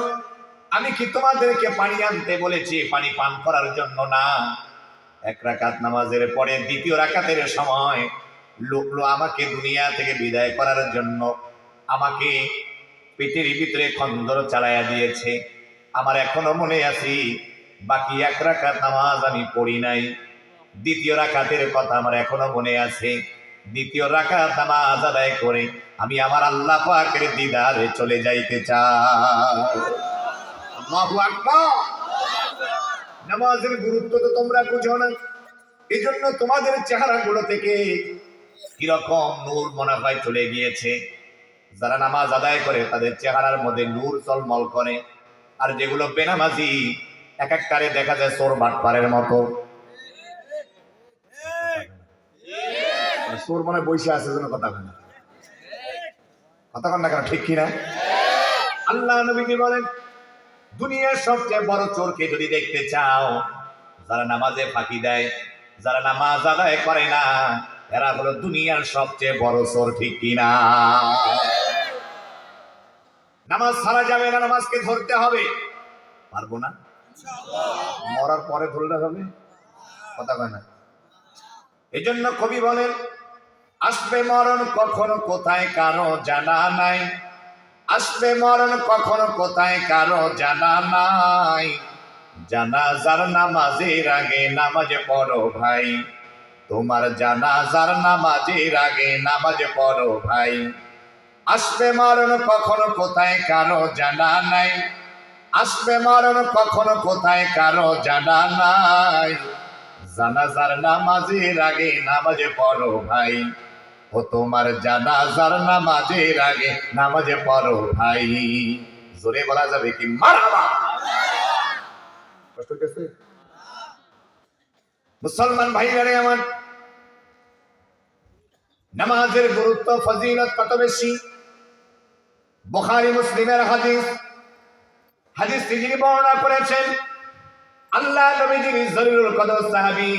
আমি কি তোমাদেরকে পানি আনতে বলেছি পানি পান করার জন্য? না, এক রাকাত নামাজের পরে দ্বিতীয় রাকাতের সময় লোকলো আমাকে দুনিয়া থেকে বিদায় করার জন্য আমাকে পেটের ভিতরে খন্দর চালাইয়া দিয়েছে। আমার এখনো মনে আছে, বাকি এক রাকাত নামাজ আমি পড়ি নাই। দ্বিতীয় রাকাতের কথা আমার এখনো মনে আছে। দ্বিতীয় রাকাত নামাজ আদায় করে আমি আমার আল্লাহ পাকের দিদারে চলে যাইতে চাই। আল্লাহু আকবার। নামাজের গুরুত্ব তো তোমরা বুঝো না, এই জন্য তোমাদের চেহারাগুলো থেকে কিরকম নূর মনে হয় চলে গিয়েছে। যারা নামাজ আদায় করে তাদের চেহারার মধ্যে নূর ঝলমল করে, আর যেগুলো বেনামাজি এক একটারে দেখা যায় চোর বাটপারের মতো। চোর মনে বসে আছে যেন কথা কয় না, কথা কন না কেন, ঠিক কিনা? আল্লাহ নবীজি বলেন, দুনিয়ার সবচেয়ে বড় চোরকে যদি দেখতে চাও, যারা নামাজে ফাঁকি দেয়, যারা নামাজ আদায় করে না, এরা হলো দুনিয়ার সবচেয়ে বড় চোর, ঠিক কিনা? নামাজ ছাড়া যাবে না, নামাজকে ধরতে হবে। পারবো না, মরার পরে ধরলে হবে, কথা কয় না। এই জন্য কবি বলেন, আসবে মরণ কখনো কোথায় কারো জানা নাই, আসবে মরণ কখনো কোথায় কারো জানা নাই, জানাজার নামাজের আগে নামাজ পড়ো ভাই, তোমার জানাজার নামাজের আগে নামাজ পড়ো ভাই। আসবে মরণ কখনো কোথায় কারো জানা নাই, আসবে মরণ কখনো কোথায় কারো জানা নাই, জানাজার নামাজের আগে নামাজ পড়ো ভাই, ও তোমার জানাজার নামাজের আগে নামাজে পড়ো ভাই। জোরে বলা যাবে কি মারহাবা? কষ্ট হইতেছে? মুসলমান ভাইরা আমার, নামাজের গুরুত্ব ফজিলত কত বেশি। বুখারী মুসলিমের হাদিস, হাদিস যিনি বর্ণনা করেছেন আল্লাহ নবীজির জলিলুল কদর সাহাবী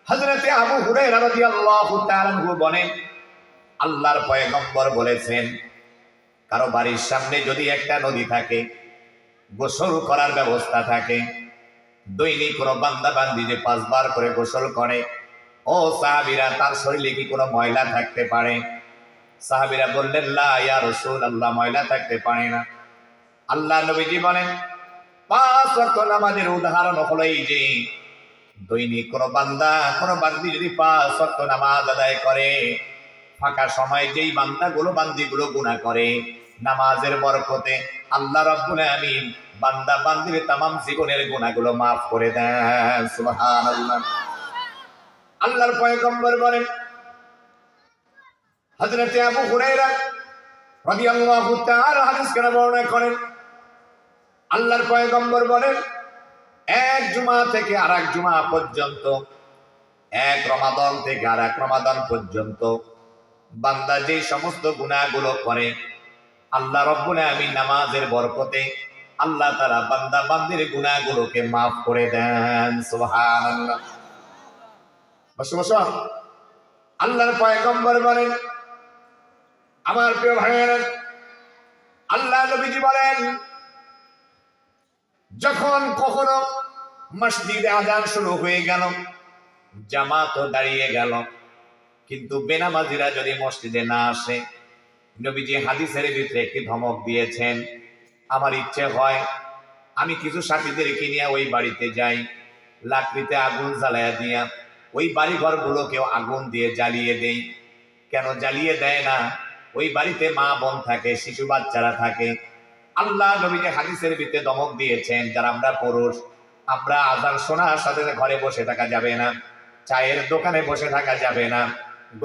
হযরতে আবু হুরায়রা রাদিয়াল্লাহু তাআলা আনহু বলেন, আল্লাহর পয়গম্বর বলেছেন, কারো বাড়ির সামনে যদি একটা নদী থাকে, গোসল করার ব্যবস্থা থাকে, দৈনিক কোনো বান্দা বান্দি যে 5 বার করে গোসল করে, ও সাহাবীরা, তার শরীরে কি কোনো ময়লা থাকতে পারে? সাহাবীরা বললেন, লা ইয়া রাসূলুল্লাহ, ময়লা থাকতে পারে না। আল্লাহ নবীজি বলেন, 5 ওয়াক্ত নামাজের উদাহরণ হলো এই যে, দৈনিক কোনো বান্দা কোনো বান্দি যদি 5 ওয়াক্ত নামাজ আদায় করে, ফাঁকা সময় যেই বান্দাগুলো বান্দিগুলো গুনাহ করে, নামাজের বরকতে আল্লাহ রাব্বুল আমিন বান্দা বান্দির तमाम জীবনের গুনাহগুলো maaf করে দেন। সুবহানাল্লাহ। আল্লাহর পয়গম্বর বলেন, হযরতে আবু হুরায়রা রাদিয়াল্লাহু তাআলা হাদিস কেন বর্ণনা করেন, আল্লাহর পয়গম্বর বলেন, এক জুমা থেকে আরেক জুমা পর্যন্ত, এক রমাদান থেকে আরেক রমাদান পর্যন্ত বান্দা যে সমস্ত গুনাহগুলো করে, আল্লাহ রাব্বুল আমিন নামাজের বরকতে আল্লাহ তাআলা বান্দা বান্দির গুনাহগুলোকে maaf করে দেন। সুবহানাল্লাহ। বসো বসো। আল্লাহর পয়গম্বর বলেন, আমার প্রিয় ভাইয়েরা, আল্লাহ নবীজি বলেন, যখন কখনো মসজিদে আযান শুরু হয়ে গেল, জামাতও দাঁড়িয়ে গেল, কিন্তু বেনামাজিরা যদি মসজিদে না আসে, নবীজি হাদিসের ভিতরে একটি ধমক দিয়েছেন, আমার ইচ্ছে হয় আমি কিছু সাথীদেরকে নিয়ে ওই বাড়িতে যাই, লাকড়িতে আগুন জ্বালায়া দিয়া ওই বাড়ি ঘরগুলোকেও আগুন দিয়ে জ্বালিয়ে দেই। কেন জ্বালিয়ে দেয় না? ওই বাড়িতে মা বোন থাকে, শিশু বাচ্চারা থাকে। আল্লাহ নবীকে হাদিসের ভিতরে দমক দিয়েছেন, যারা আমরা পুরুষ, আমরা আজান শোনার সাথে ঘরে বসে থাকা যাবে না, চায়ের দোকানে বসে থাকা যাবে না,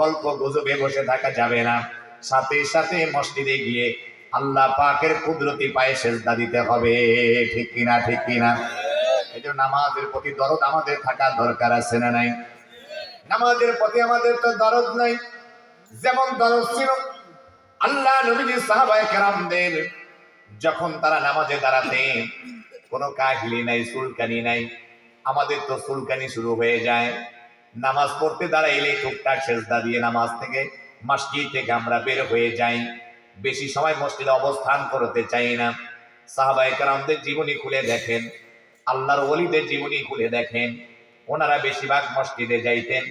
গল্প গুজবে বসে থাকা যাবে না, সাথে সাথে মসজিদে গিয়ে আল্লাহ পাকের কুদরতি পায়ে সেজদা দিতে হবে। ঠিক কিনা? ঠিক কিনা? এই জন্য নামাজের প্রতি দরদ আমাদের থাকা দরকার আছে না নাই? নামাজের প্রতি আমাদের তো দরদ নাই। যেমন দরদ ছিল আল্লাহ নবীজি সাহাবায়ে কেরামদের, যখন তারা নামাজে দাঁড়াতেন কোনো কাহিলি নাই, চুলকানি নাই। আমাদের তো চুলকানি শুরু হয়ে যায় নামাজ পড়তে দাঁড়াইলে, টুকটাক সেজদা দিয়ে নামাজ থেকে মসজিদ থেকে আমরা বের হয়ে যাই, বেশি সময় মসজিদে অবস্থান করতে চাই না। সাহাবায়ে কেরামদের জীবনী খুলে দেখেন, আল্লাহর ওলিদের জীবনী খুলে দেখেন, ওনারা বেশিরভাগ মসজিদে যাইতেন,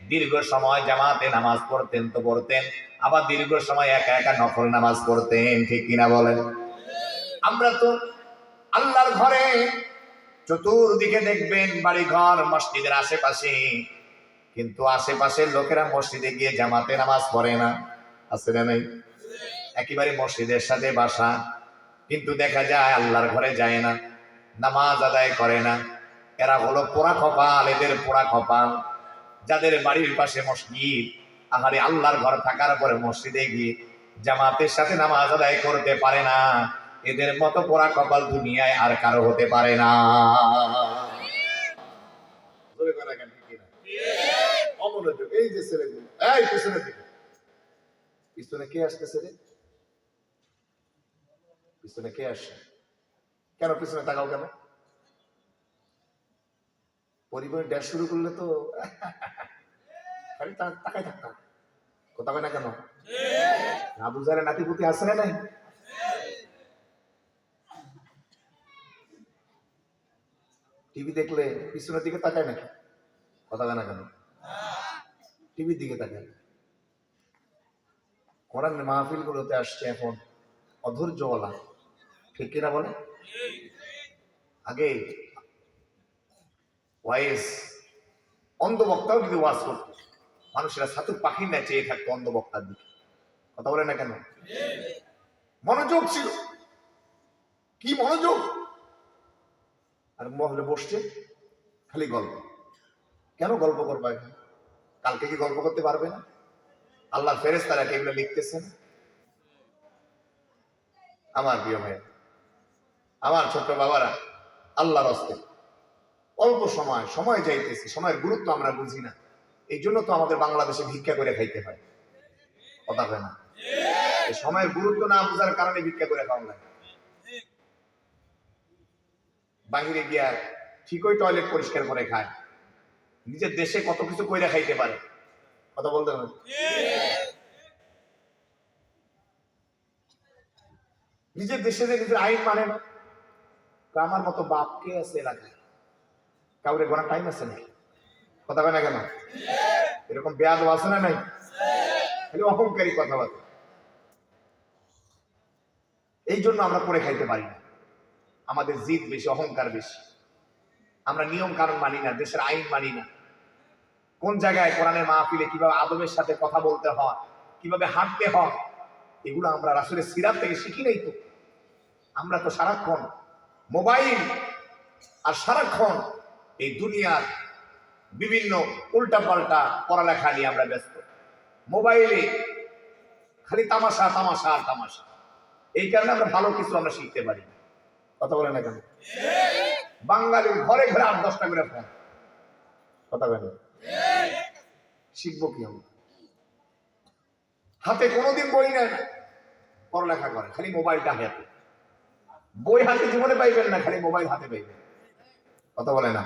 দীর্ঘ সময় জামাতে নামাজ পড়তেন তো পড়তেন, আবার দীর্ঘ সময় একা একা নফল নামাজ পড়তেন। ঠিক কিনা বলেন? আমরা তো আল্লাহর ঘরে চতুর্দিকে দেখবেন বাড়ি ঘর মসজিদের আশেপাশে, কিন্তু আশেপাশের লোকেরা মসজিদে গিয়ে জামাতে নামাজ পড়ে না, আছে না নাই? একেবারে মসজিদের সাথে বাসা, কিন্তু দেখা যায় আল্লাহর ঘরে যায় না, নামাজ আদায় করে না। এরা হলো পোড়া কপাল, এদের পোড়া কপাল। যাদের বাড়ির পাশে মসজিদ, আহারে আল্লাহর ঘর থাকার পরে মসজিদে গিয়ে জামাতের সাথে নামাজ আদায় করতে পারে না, এদের মতো পোড়া কপাল দুনিয়ায় আর কারো হতে পারে না। অমনোযোগ। এই যে ছেলেগুলো, এই পিছনে দিকে, পিছনে কে আসতেছে রে? পিছনে কে আসে? কেন পিছনে তাকাও কেন? পরিবার ড্যাশ শুরু করলে তো খালি তাকাই থাকতাম, কথা হয় না কেন? আবু জাহেলের নাতিপুতি আছে না নাই? টিভি দেখলে পিছনের দিকে তাকায় নাকি? কথা হয় না কেন? টিভির দিকে তাকায়। কোরআন মাহফিল গুলোতে আসছে এখন অধৈর্যওয়ালা, ঠিক কিনা বলে? আগে ওয়াইজ অন্ধ বক্তাও যদি ওয়াজ করতো, মানুষেরা ছাতুর পাখির না চেয়ে থাকতো অন্ধ বক্তার দিকে। কথা বলে না কেন? মনোযোগ ছিল, কি মনোযোগ! আর মহলে বসছে খালি গল্প। কেন গল্প করবা? কালকে কি গল্প করতে পারবে না? আল্লাহর ফেরেশতারা কি এগুলো লিখতেছেন? আমার প্রিয় ভাই, আমার ছোট্ট বাবারা, আল্লাহর হস্তে অল্প সময় যাইতেছে, সময়ের গুরুত্ব আমরা বুঝি না। এই জন্য তো আমাদের বাংলাদেশে ভিক্ষা করে খাইতে হয়। কথা হয় না? এই সময়ের গুরুত্ব না বোঝার কারণে ভিক্ষা করে খাওয়া লাগে। বাহিরে গিয়া ঠিকই টয়লেট পরিষ্কার করে খায়, নিজের দেশে কত কিছু কইরা খাইতে পারে। কথা বলতে হবে। নিজের দেশে যে নিজের আইন মানে না। আমার মতো বাপ কে আছে এলাকায়? কাউরে গোনা টাইম আছে নাকি? কথা হয় না কেন? এরকম বেয়াদব আছে না নাই? খালি অহংকারী কথাবার্তা। এই জন্য আমরা করে খাইতে পারি না। আমাদের জিদ বেশি, অহংকার বেশি। আমরা নিয়ম কানুন মানি না, দেশের আইন মানি না। কোন জায়গায় কোরআনের মাহফিলে কিভাবে আদবের সাথে কথা বলতে হয়, কিভাবে হাঁটতে হয়, এগুলো আমরা রাসূলের সিরাত থেকে শিখি নাই তো। আমরা তো সারাক্ষণ মোবাইল আর সারাক্ষণ এই দুনিয়ার বিভিন্ন উল্টাপাল্টা পড়ালেখা নিয়ে আমরা ব্যস্ত। মোবাইলে খালি তামাশা তামাশা আর তামাশা। এই কারণে আমরা ভালো কিছু আমরা শিখতে পারি। কথা বলে না কেন? বাঙালির ঘরে ঘরে ৮-১০টা করে ফোন। কথা বলে শিখবো কি আমরা? হাতে কোনোদিন বই নেয় না, পড়ালেখা করে, খালি মোবাইলটা হাতে। বই হাতে জীবনে পাইবেন না, খালি মোবাইল হাতে পাইবেন। কথা বলে না?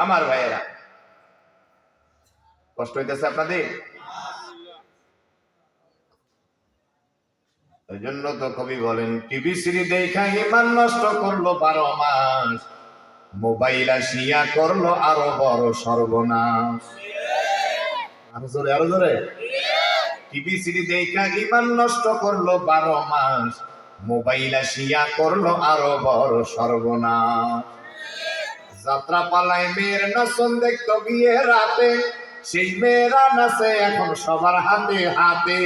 আমার ভাইয়েরা, কষ্ট হইতেছে আপনাদের? ওই জন্য তো কবি বলেন, টিভি সিরি দেখা ইমান নষ্ট করলো 12 মাস, মোবাইল আসিয়া করলো আরো বড় সর্বনাশ। আরো জোরে, আরো জোরে। টিভি সিরি দেখা ইমান নষ্ট করলো 12 মাস, মোবাইল আসিয়া করলো আরো বড় সর্বনাশ। যাত্রা পালায় মেয়ের নাচন দেখতো গিয়ে রাতে, সেই মেয়েরা নাচে এখন সবার হাতে হাতে।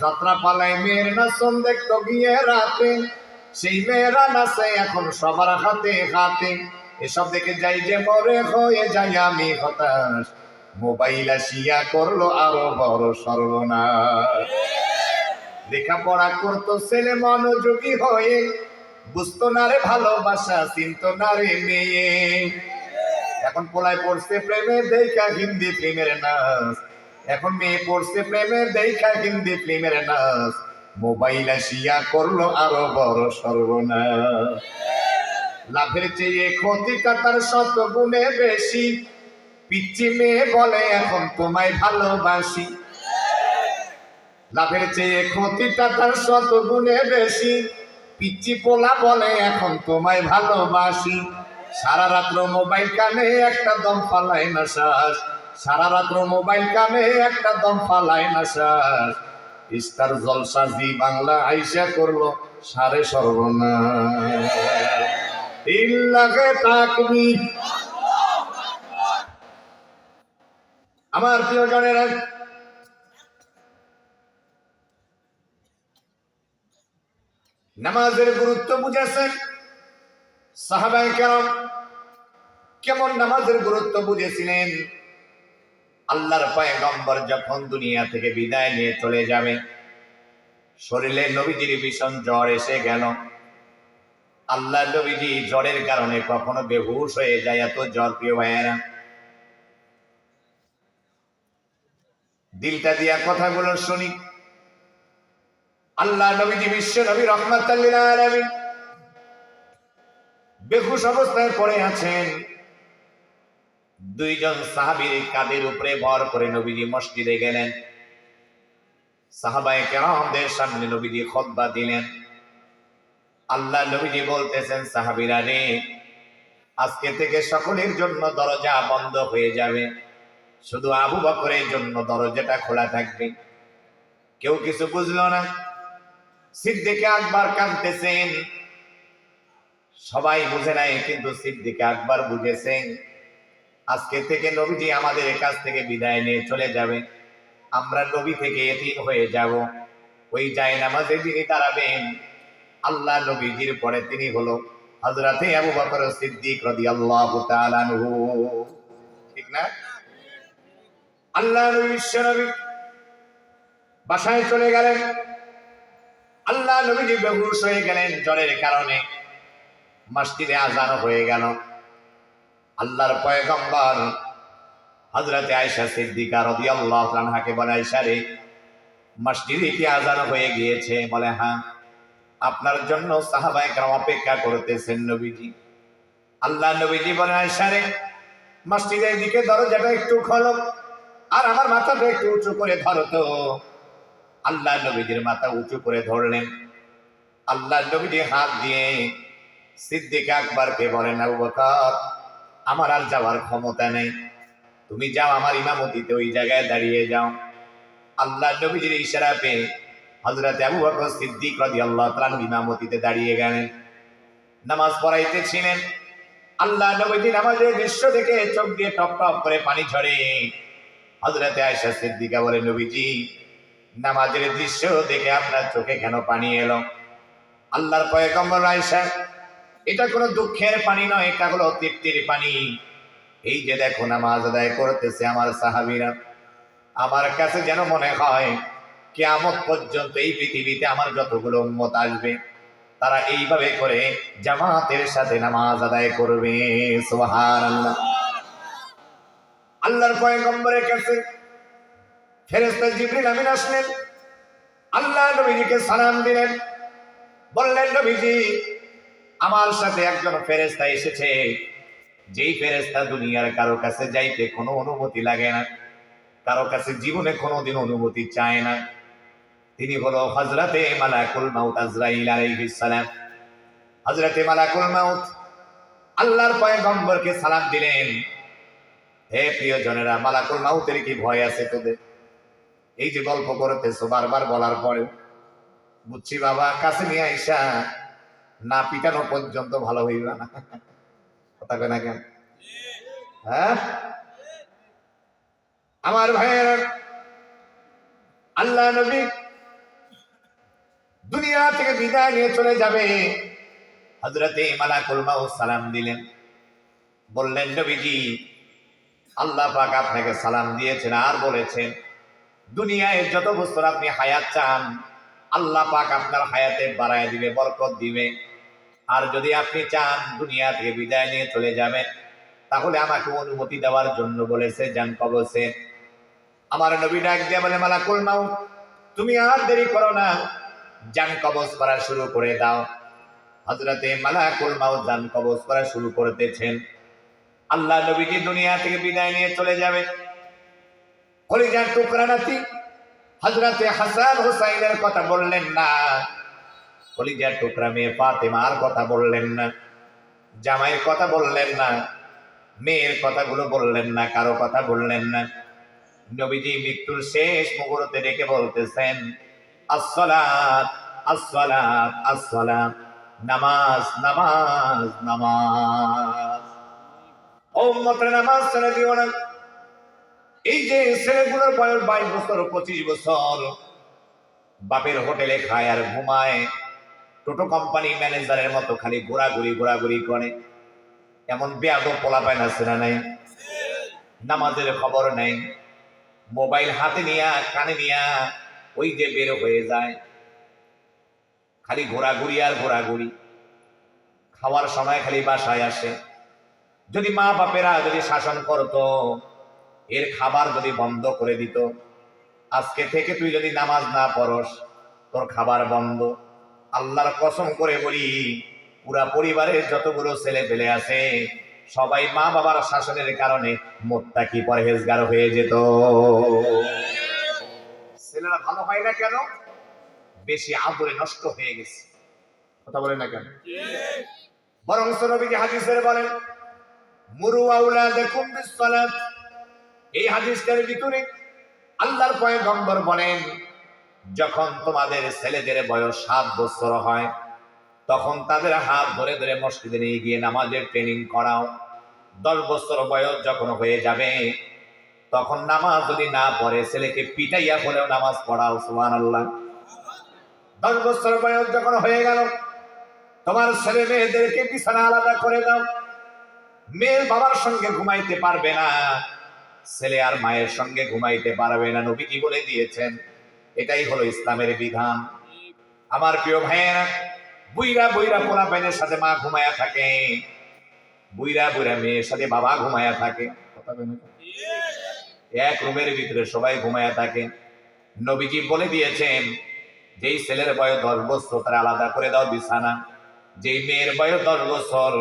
যাত্রা পালায় মেয়ের নাচন দেখতো গিয়ে রাতে, সেই মেয়েরা নাচে এখন সবার হাতে হাতে। এসব দেখে যাই যে মরে হয়ে যাই আমি হতাশ, মোবাইল আসিয়া করলো আরো বড় সর্বনাশ। লেখাপড়া করতো ছেলে মনোযোগী হয়ে, বুঝতো না রে ভালোবাসা, চিনতো না রে মেয়ে। এখন পোলায় পড়ছে প্রেমের দেখা হিন্দি ফিল্মের নাচ, এখন মেয়ে পড়ছে প্রেমের দেখা হিন্দি ফিল্মের নাচ। মোবাইল আসিয়া করলো আরো বড় সর্বনাশ। লাভের চেয়ে ক্ষতি কাটার শত গুণে বেশি, পিচ্চি মেয়ে বলে এখন তোমায় ভালোবাসি। লাভের চেয়ে ক্ষতি কাটার শত গুণে বেশি, পিচ্চি পোলা বলে এখন তোমায় ভালোবাসি। সারা রাত্র মোবাইল কানে একটা দম ফালায় না শ্বাস, সারা রাত্র মোবাইল কানে একটা দম ফালায় না শ্বাস। স্টার জলসা জি বাংলা আইসা করলো সারে সর্বনাশ। ইল্লাহে তাকবীর। আমার প্রিয় জনেরা, নামাজের গুরুত্ব বুঝেছেন সাহাবায়ে কেরাম? কেমন নামাজের গুরুত্ব বুঝেছিলেন? আল্লাহর পয়গম্বর যখন দুনিয়া থেকে বিদায় নিয়ে চলে যাবে, শরীরে নবীজির ভীষণ জ্বর এসে গেল। আল্লাহ নবীজি জ্বরের কারণে কখনো বেহুশ হয়ে যায়, এত জ্বর প্রিয় ভাইয়েরা। দিলটা দিয়া কথাগুলো শুনি। আল্লাহ নবীজি বিশ্ব নবী রহমাতুল লিল আলামিন বেহুশ অবস্থায় পড়ে আছেন। দুইজন সাহাবীর কাঁধের উপরে ভর করে নবীজি মসজিদে গেলেন। সাহাবায়ে কেরামদের সামনে নবীজি খুতবা দিলেন। আল্লাহ নবীজি বলতেছেন, সাহাবীরা রে, আজকে থেকে সকলের জন্য দরজা বন্ধ হয়ে যাবে, শুধু আবু বকরের জন্য দরজাটা খোলা থাকবে। কেউ কিছু বুঝলো না। সিদ্দিক আকবর কাঁদতেছেন। সবাই বুঝে নাই, কিন্তু সিদ্দিক আকবর বুঝেছেন। আজকে থেকে নবীজি আমাদের কাছ থেকে বিদায় নিয়ে চলে যাবে, আমরা নবী থেকে এতিম হয়ে যাব। ওই জায়নামাজে যিনি দাঁড়াবেন আল্লাহ নবীজির পরে, তিনি হলো হযরতে আবু বকর সিদ্দিক রাদিয়াল্লাহু তাআলা আনহু। ঠিক না? আল্লাহ নবী বাসায় চলে গেলেন। আল্লাহ নবীজি বেহুশ হয়ে গেলেন জ্বরের কারণে। মসজিদে আযান হয়ে গেল। আল্লাহর পয়গম্বর হযরতে আয়েশা সিদ্দিকা রাদিয়াল্লাহু আনহাকে বলে, আয়েশা রে, মসজিদে কি আযান হয়ে গিয়েছে? বলে, হ্যাঁ। আপনার জন্য সাহাবায়ে কেরাম অপেক্ষা করতেছেন নবীজি। আল্লাহ নবীজি বলে, আয়েশা রে, মসজিদের দিকে দরজাটা একটু খোলো, আর আমার মাথাটা একটু উঁচু করে ধরো তো। আল্লাহ নবীজির মাথা উঁচু করে ধরলেন। আল্লাহ নবীজি হাত দিয়ে সিদ্দিক আকবরকে বলেন, আবু বকর, আমার আর যাওয়ার ক্ষমতা নেই, তুমি যাও, আমার ইমামতিতে ওই জায়গায় দাঁড়িয়ে যাও। আল্লাহ নবীজির ইশারা পেয়ে হযরতে আবু বকর সিদ্দিক রাদিয়াল্লাহু তাআলা ইমামতিতে দাঁড়িয়ে গেলেন, নামাজ পড়াইতেছিলেন। আল্লাহ নবীজি নামাজের দৃশ্য দেখে চোখ দিয়ে টপ টপ করে পানি ঝরে। হযরতে আয়েশা সিদ্দিকা বলে, নবীজি, নামাজের দৃশ্য দেখে আপনার চোখে কেন পানি এলো? আল্লাহর পয়গম্বর, আয়েশা, এটা কোনো দুঃখের পানি নয়, এটা হলো তৃপ্তির পানি। এই যে দেখো নামাজ আদায় করতেছে আমার সাহাবীরা, আমার কাছে যেন মনে হয় কিয়ামত পর্যন্ত এই পৃথিবীতে আমার যতগুলো উম্মত আসবে, তারা এইভাবে করে জামাতের সাথে নামাজ আদায় করবে। সুবহানাল্লাহ। আল্লাহর পয়গম্বরের কাছে ফেরেশতা জিবরিল আমিন আসলেন। আল্লাহ নবীজিকে সালাম দিলেন, বললেন, নবীজি, আমার সাথে একজন ফেরেশতা এসেছে, যেই ফেরেশতা দুনিয়ার কারো কাছে যাইতে কোনো অনুমতি লাগে না, কারো কাছে জীবনে কোনোদিন অনুমতি চায় না। তিনি হলো হযরতে মালাকুল মাউত আজরাইল আলাইহিস সালাম। হযরতে মালাকুল মাউত আল্লাহর পয়গম্বরকে সালাম দিলেন, হে প্রিয়জনেরা, মালাকুল মাউতের কি ভয় আছে তোদের? এই যে গল্প করতেছো বারবার বলার পরে, বুঝছি বাবা, কাছে নিয়ে আইসা না পিটানো পর্যন্ত ভালো হইবে না। কথা কয় না কেন? হ্যাঁ, আমার ভাইয়েরা, আল্লাহ নবী দুনিয়া থেকে বিদায় নিয়ে চলে যাবে। হযরতে মালাকুল মাউত সালাম দিলেন, বললেন নবীজি আল্লাহ পাক আপনাকে সালাম দিয়েছেন আর বলেছেন দুনিয়ায় যত বছর আপনি হায়াত চান আল্লাহ পাক আপনার হায়াতে বাড়ায় দিবে, বরকত দিবে। আর যদি আপনি চান দুনিয়া থেকে বিদায় নিয়ে চলে যাবেন তাহলে আমাকে অনুমতি দেওয়ার জন্য বলেছে যান কবজে। আমার নবী ডাক দিয়ে বলে মালাকুল মাউত তুমি আর দেরি করো না, জান কবজ করা শুরু করে দাও। হযরতে মালাকুল মাউত জান কবজ করা শুরু করতেছেন। আল্লাহ নবীজি দুনিয়া থেকে বিদায় নিয়ে চলে যাবে। কলিজার টুকরা নাতি হযরতে হাসান হুসাইনের কথা বললেন না, কলিজার টুকরা মেয়ে ফাতেমার কথা বললেন না, জামাইয়ের কথা বললেন না, মেয়ের কথাগুলো বললেন না, কারো কথা বললেন না। নবীজি মৃত্যুর শেষ মুহূর্তে ডেকে বলতেছেন আসসালাত আসসালাত আসসালাত, নামাজ নামাজ নামাজ। ও উম্মতের নামাজ ছেড়ে দিও না। এই যে ছেলেগুলোর বয়স 22 বছর 25 বছর বাপের হোটেলে খায় আর ঘুমায়, টোটো কোম্পানি ম্যানেজারের মতো খালি ঘোরাঘুরি করে, এমন বেয়াদব পোলাপাইন আছে না নাই? নামাজের খবর নেই, মোবাইল হাতে নিয়া কানে নিয়া ওই যে বের হয়ে যায়, খালি ঘোরাঘুরি আর ঘোরাঘুরি। খাওয়ার সময় খালি বাসায় আসে। যদি মা বাপেরা যদি শাসন করতো, এর খাবার যদি বন্ধ করে দিত, আজকে থেকে তুই যদি নামাজ না পড়স তোর খাবার বন্ধ। আল্লাহর কসম করে বলি পুরা পরিবারের যতগুলো ছেলে পেলে আছে সবাই মা বাবার শাসনের কারণে মুত্তাকি পরহেজগার হয়ে যেত। ছেলেরা ভালো হয় না কেন? বেশি আদরে নষ্ট হয়ে গেছে। কথা বলেন না কেন? বরং নবীজি হাদিসের বলেন মুরু আওলাদাকুম বিসসালাত। এই হাদিসের ভিতরে আল্লাহর পয়গম্বর বলেন যখন তোমাদের ছেলেদের বয়স 7 বছর হয় তখন তাদের হাত ধরে ধরে মসজিদে নিয়ে গিয়ে নামাজের ট্রেনিং করাও। 10 বছর বয়স যখন হয়ে যাবে তখন নামাজ যদি না পড়ে ছেলেকে পিটাইয়া হলেও নামাজ পড়াও। সুবহানাল্লাহ। 10 বছর বয়স যখন হয়ে গেল তোমার ছেলে মেয়েদেরকে বিছানা আলাদা করে দাও। মেয়ে বাবার সঙ্গে ঘুমাইতে পারবে না, ছেলে আর মায়ের সঙ্গে ঘুমাইতে পারবে না। নবীজি বলে দিয়েছেন এটাই হলো ইসলামের বিধান। আমার প্রিয় ভাইয়েরা, বুইরা বুইরা পোলা পাইনের সাথে মা ঘুমায়া থাকে, বুইরা বুইরা মেয়ের সাথে বাবা ঘুমায়া থাকে, এক রুমের ভিতরে সবাই ঘুমায়া থাকে। নবীজি বলে দিয়েছেন যেই ছেলের বয়স 10 বছর তার আলাদা করে দাও বিছানা, যেই মেয়ের বয়স 10 বছর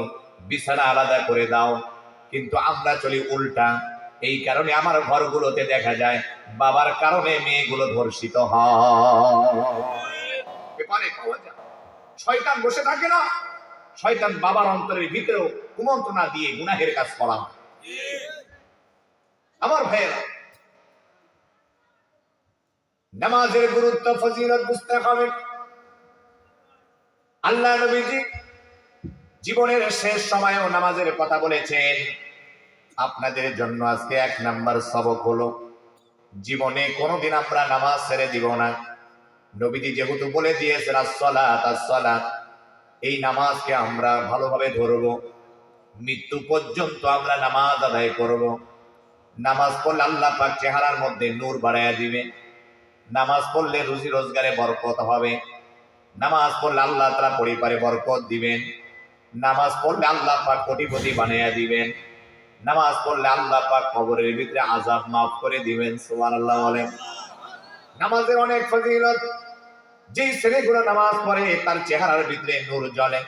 বিছানা আলাদা করে দাও। কিন্তু আমরা চলি উল্টা। এই কারণে আমার ঘরগুলোতে দেখা যায় বাবার কারণে মেয়েগুলো ধর্ষিত হয়। শয়তান বসে থাকে না, শয়তান বাবার অন্তরের ভিতরেও কুমন্ত্রণা দিয়ে গুনাহের কাজ করা। আমার ভাইয়েরা, নামাজের গুরুত্ব ফজিলত বুঝতে হবে। আল্লাহ নবীজি জীবনের শেষ সময়েও নামাজের কথা বলেছেন। আপনাদের জন্য আজকে 1 নাম্বার সবক হলো জীবনে কোনোদিন আমরা নামাজ ছেড়ে দিব না। নবীজি যেহেতু বলে দিয়েছেন আসসালাত আসসালাত, এই নামাজকে আমরা ভালোভাবে ধরব, মৃত্যু পর্যন্ত আমরা নামাজ আদায় করব। নামাজ পড়লে আল্লাহ পাক চেহারার মধ্যে নূর বাড়াইয়া দিবেন। নামাজ পড়লে রুজি রোজগারে বরকত হবে। নামাজ পড়লে আল্লাহ তাআলা পরিবারে বরকত দিবেন। নামাজ পড়লে আল্লাহ পাক কোটিপতি বানাইয়া দিবেন। নামাজ পড়লে আল্লাহ পাক কবরের ভিতরে আযাব মাফ করে দিবেন। সুবহানাল্লাহ বলেন। নামাজের অনেক ফজিলত। যেই ছেলেগুলো নামাজ পড়ে তার চেহারার ভিতরে নূর জ্বলে,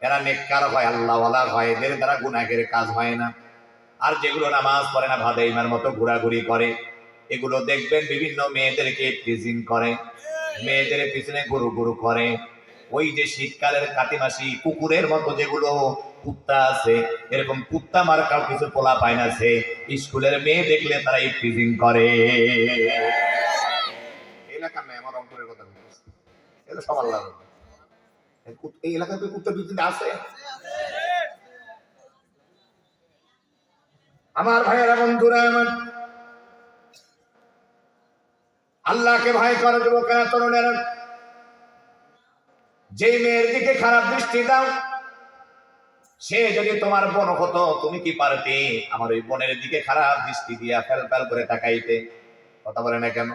এরা নেককার হয়, আল্লাহওয়ালা হয়, এদের দ্বারা গুনাহের কাজ হয় না। আর যেগুলো নামাজ পড়ে না ভাদাইমার মতো ঘোরাঘুরি করে, এগুলো দেখবেন বিভিন্ন মেয়েদেরকে টিজিং করে, মেয়েদের পিছনে গুরু গুরু করে। ওই যে শীতকালের কাটিমাসি কুকুরের মতো যেগুলো কুত্তা আছে, এরকম কুত্তা মার্কাও কিছু পোলা পাইন আছে, স্কুলের মেয়ে দেখলে তারা টিজিং করে। এলাকার নাই, আমার অন্তরের কথা বলতেছি, এটা সব আল্লাহ। এই এলাকাতে কুত্তা দুই তিনটা আছে। আমার ভাইয়েরা, বন্ধুরা আমার, আল্লাহকে ভয় করো যুবকেরা, তরুণেরা। যে মেয়ের দিকে খারাপ দৃষ্টি দাও, সে যদি তোমার বোন হতো, তুমি কি পারতে আমার ওই বোনের দিকে খারাপ দৃষ্টি দিয়া ফেল ফেল করে তাকাইতে? কথা বলে না কেন?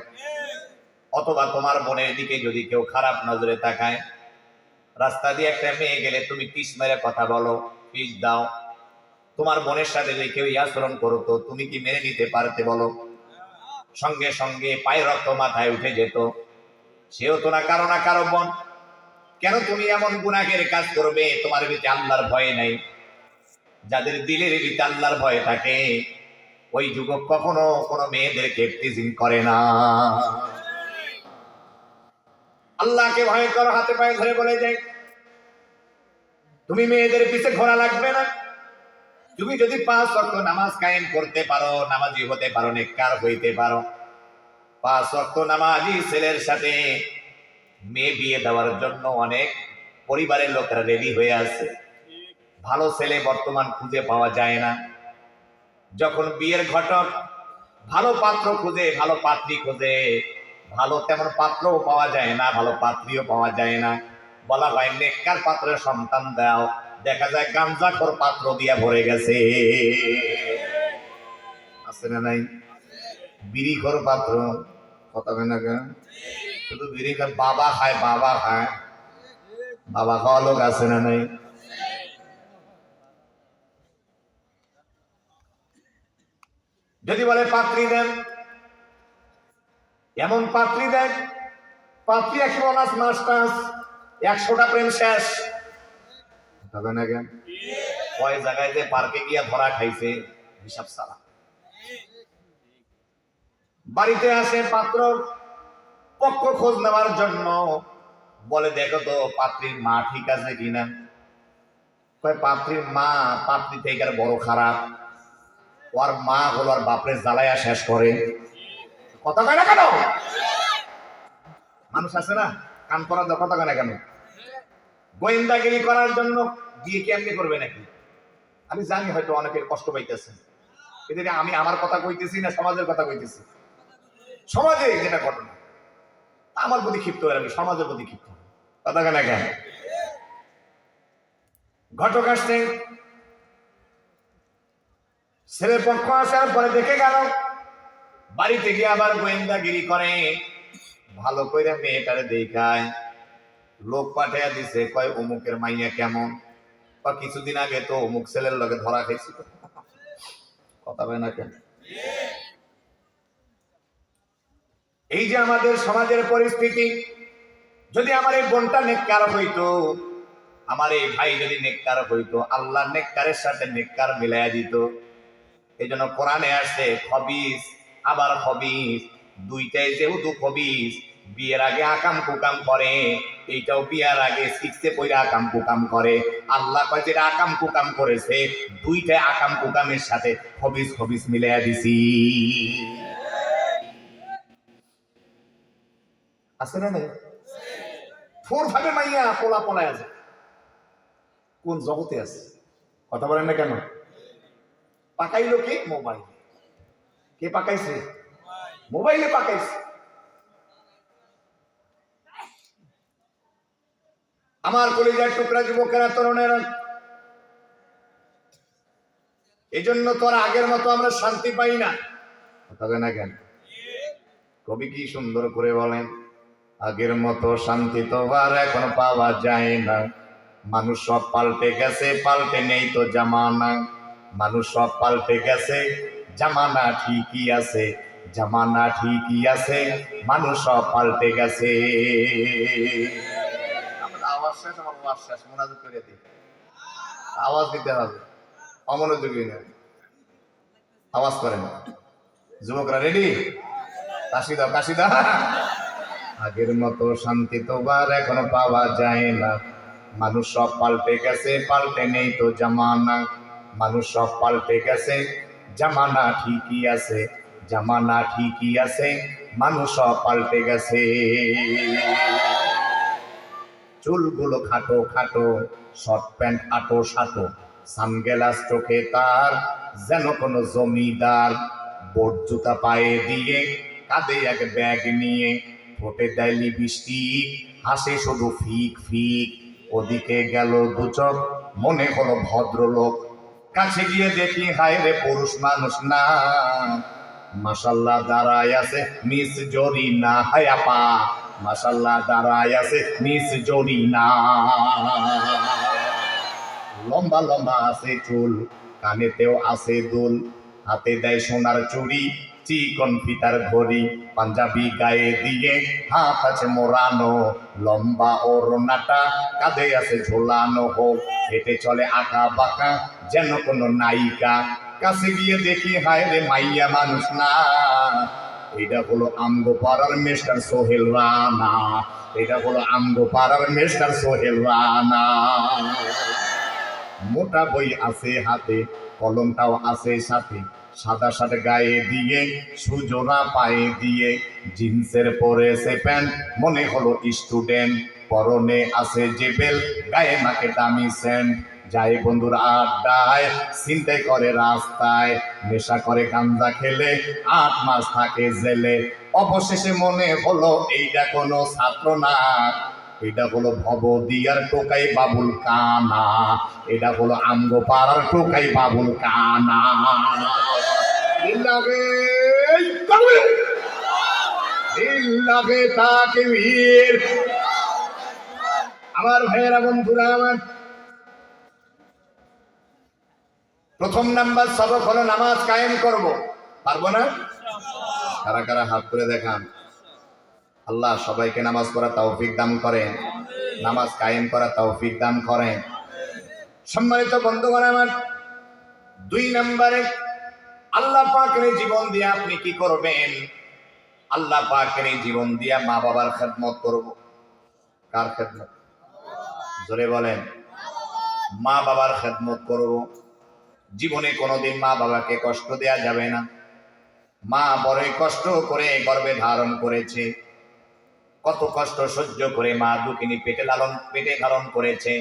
অথবা তোমার বোনের দিকে যদি কেউ খারাপ নজরে তাকায়, রাস্তা দিয়ে একটা মেয়ে গেলে তুমি টিস মেরে কথা বলো, পিস দাও, তোমার বোনের সাথে যদি কেউ আচরণ করতো, তুমি কি মেনে নিতে পারতে বলো? সঙ্গে সঙ্গে পায়ের রক্ত মাথায় উঠে যেত। সেও তো না কারো বোন। কেন তুমি এমন গুনাহের কাজ করবে? তোমার ভিতরে আল্লাহর ভয় নাই। যাদের দিলের ভিতরে আল্লাহর ভয় থাকে, ওই যুবক কখনো কোনো মেয়েদেরকে টিজিং করে না। আল্লাহকে ভয় করো, হাতে পায়ে ধরে বলে যায়, তুমি মেয়েদের পিছে ঘোরা লাগবে না। তুমি যদি 5 ওয়াক্ত নামাজ কায়েম করতে পারো, নামাজি হতে পারো, নেককার হইতে পারো, 5 ওয়াক্ত নামাজি ছেলের সাথে মেয়ে বিয়ে দেওয়ার জন্য অনেক পরিবারের লোকেরা রেডি হয়ে আছে। ভালো ছেলে বর্তমান খুঁজে পাওয়া যায় না। যখন বিয়ের ঘটক ভালো পাত্র খুঁজে, ভালো পাত্রী খুঁজে, ভালো তেমন পাত্রও পাওয়া যায় না, ভালো পাত্রীও পাওয়া যায় না। বলা হয় নেককার পাত্রের সন্তান দাও, দেখা যায় গাঞ্জাখোর পাত্র দিয়া ভরে গেছে। আছে না নাই? বিড়িখোর পাত্র। কথা হয় না কেন? শুধু বিড়ি খায়, বাবা খায়, বাবা খায়, বাবা খাওয়া লোক আছে না নাই? যদি বলে পাত্রী দেন, এমন পাত্রী দেন, পাত্রী 100 অনার্স মাস্টার্স, 100টা প্রেম শেষ। হবে না কেন? কয় জায়গায় যে পার্কে গিয়া ধরা খাইছে, হিসাব সারা। বাড়িতে আসে পাত্র পক্ষ খোঁজ নেওয়ার জন্য, বলে দেখো তো পাত্রীর মা ঠিক আছে কিনা। কয় পাত্রীর মা পাত্রী থেকে আর বড় খারাপ, ওর মা হলো আর বাপরে জ্বালাইয়া শেষ করে। কথা কয় না কেন? মানুষ আছে না কান করার কথা কয় না কেন? গোয়েন্দাগিরি করার জন্য বিয়ে কি এমনি করবে নাকি? আমি জানি হয়তো অনেকের কষ্ট পাইতেছে, কিন্তু আমি আমার কথা কইতেছি না, সমাজের কথা কইতেছি। সমাজে যেটা ঘটনা, আমার প্রতি ক্ষিপ্ত হয়ে, আমি সমাজের প্রতি ক্ষিপ্ত। কথা কেন কেন? ঘটক আসছে, ছেলের পক্ষ আসার পরে দেখে গেল, বাড়িতে গিয়ে আবার গোয়েন্দাগিরি করে, ভালো করে মেয়েটারে দেখায়, লোক পাঠিয়ে দিছে, কয় অমুকের মাইয়া কেমন, বা কিছুদিন আগে তো অমুক ছেলের লগে ধরা খাইছিল। কথা হয় না কেন? এই যে আমাদের সমাজের পরিস্থিতি, যদি আমার এই বোনটা নেককার হইতো, আমার এই ভাই যদি নেককার হইতো, আল্লাহ নেককারের সাথে নেককার মিলাইয়া দিত। এই জন্য কোরআনে আসছে খবিস আবার খবিস, দুইটাই যেহেতু খবিস, বিয়ের আগে আকাম কুকাম করে, এইটাও বিয়ের আগে শিখতে পড়ে আকাম কুকাম করে। আল্লাহ কয় যেটা আকাম কুকাম করেছে, দুইটাই আকাম কুকামের সাথে খবিস খবিস মিলাইয়া দিছি। আছে না নাই? ফোর ভাবে মাইয়া পোলা পলায় আছে, কোন জগতে আছে? কথা বলেন না কেন? পাকাইলো কে? মোবাইল। কে পাকাইছে? মোবাইলে পাকাইছে। আমার কলিজার টুকরা যুবকেরা, তরুণেরা, এই জন্য তোর আগের মতো আমরা শান্তি পাই না। কথা না কেন? কবি কি সুন্দর করে বলেন, আগের মতো শান্তি তো আর এখন পাওয়া যায় না। মানুষ সব পাল্টে গেছে, পাল্টে নেই তো জামানা। মানুষ সব পাল্টে গেছে, জামানা ঠিকই আছে, জামানা ঠিকই আছে, মানুষ সব পাল্টে গেছে। আওয়াজ শেষ, আমার আওয়াজ শেষ, মোনাজাত করে দিই। আওয়াজ দিতে হবে, অমনোযোগী না, আওয়াজ করেন। যুবকরা রেডি? কাশি দাও, কাশি দাও। আগের মতো শান্তি তো আর এখন পাওয়া যায় না। মানুষ সব পাল্টে গেছে, পাল্টে নেই তো জামানা। মানুষ সব পাল্টে গেছে, জামানা ঠিকই আছে, জামানা ঠিকই আছে, মানুষ সব পাল্টে গেছে। চুলগুলো খাটো খাটো, শর্ট প্যান্ট আটো সাটো, সানগ্লাস চোখে তার, যেন কোনো জমিদার, বোট জুতা পায়ে দিয়ে কাঁধে এক ব্যাগ নিয়ে, ঠোঁটে দেয় লিপস্টিক, হাসে শুধু ফিক ফিক। ওদিকে গেল দু চোখ, মনে হলো ভদ্রলোক। কাছে গিয়ে দেখি হায় রে পুরুষ মানুষ না, মাশাল্লাহ দাঁড়ায় আছে মিস জরিনা। হায় আপা, মাশাল্লাহ দাঁড়ায় আছে মিস জরিনা। লম্বা লম্বা আছে চুল, কানেতেও আছে দুল, হাতে দেয় সোনার চুড়ি, চিকন ফিতার ঘড়ি, পাঞ্জাবি গায়ে দিয়ে হাত আছে মোড়ানো, লম্বা ওড়নাটা কাঁধে আছে ঝোলানো। হোক হেঁটে চলে আঁকা বাঁকা যেন কোনো নায়িকা। কাছে গিয়ে দেখি হায় রে মাইয়া মানুষ না, এটা হলো আমগো পাড়ার মিস্টার সোহেল রানা। এটা হলো আমগো পাড়ার মিস্টার সোহেল রানা। মোটা বই আছে হাতে, কলমটাও আছে সাথে, সাদা শার্ট গায়ে দিয়ে, সুজোড়া পায়ে দিয়ে, জিন্সের পরেছে প্যান্ট, মনে হলো স্টুডেন্ট। পরনে আছে যে বেল, গায়ে মাকে দামি সেন্ট। যায় বন্ধুর আড্ডায়, চিন্তাই করে রাস্তায়, নেশা করে গাঞ্জা খেলে 8 মাস থাকে জেলে। অবশেষে মনে হলো এইটা কোনো ছাত্র না, এটা হলো ভবদিয়ার টোকাই বাবুল কানা। এটা হলো আমগো পাড়ার টোকাই বাবুল কানা। তাকবীর। আমার ভাইয়েরা বন্ধুরা আমার, প্রথম নাম্বার সবক হলো নামাজ কায়েম করব। পারবো না? কারা কারা হাত করে দেখান। আল্লাহ সবাইকে নামাজ পড়া তৌফিক দান করেন, নামাজ কায়েম করা তৌফিক দান করেন। সম্মানিত বন্ধুগণ আমার, 2 নম্বরে আল্লাহ পাকের জীবন দিয়ে আপনি কি করবেন? আল্লাহ পাকের জীবন দিয়ে মা বাবার খেদমত করব। কার খেদমত? জোরে বলেন। মা বাবার খেদমত করব। জীবনে কোনোদিন মা বাবাকে কষ্ট দেয়া যাবে না। মা বড়ই কষ্ট করে গর্ভে ধারণ করেছে, কত কষ্ট সহ্য করে মা দুঃখিনী পেটে ধারণ করেছে।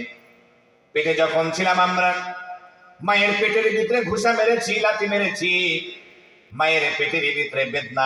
পেটে যখন ছিলাম আমরা, মায়ের পেটের ভিতরে ঘুষা মেরেছি, লাথি মেরেছি, মায়ের পেটের ভিতরে বেদনা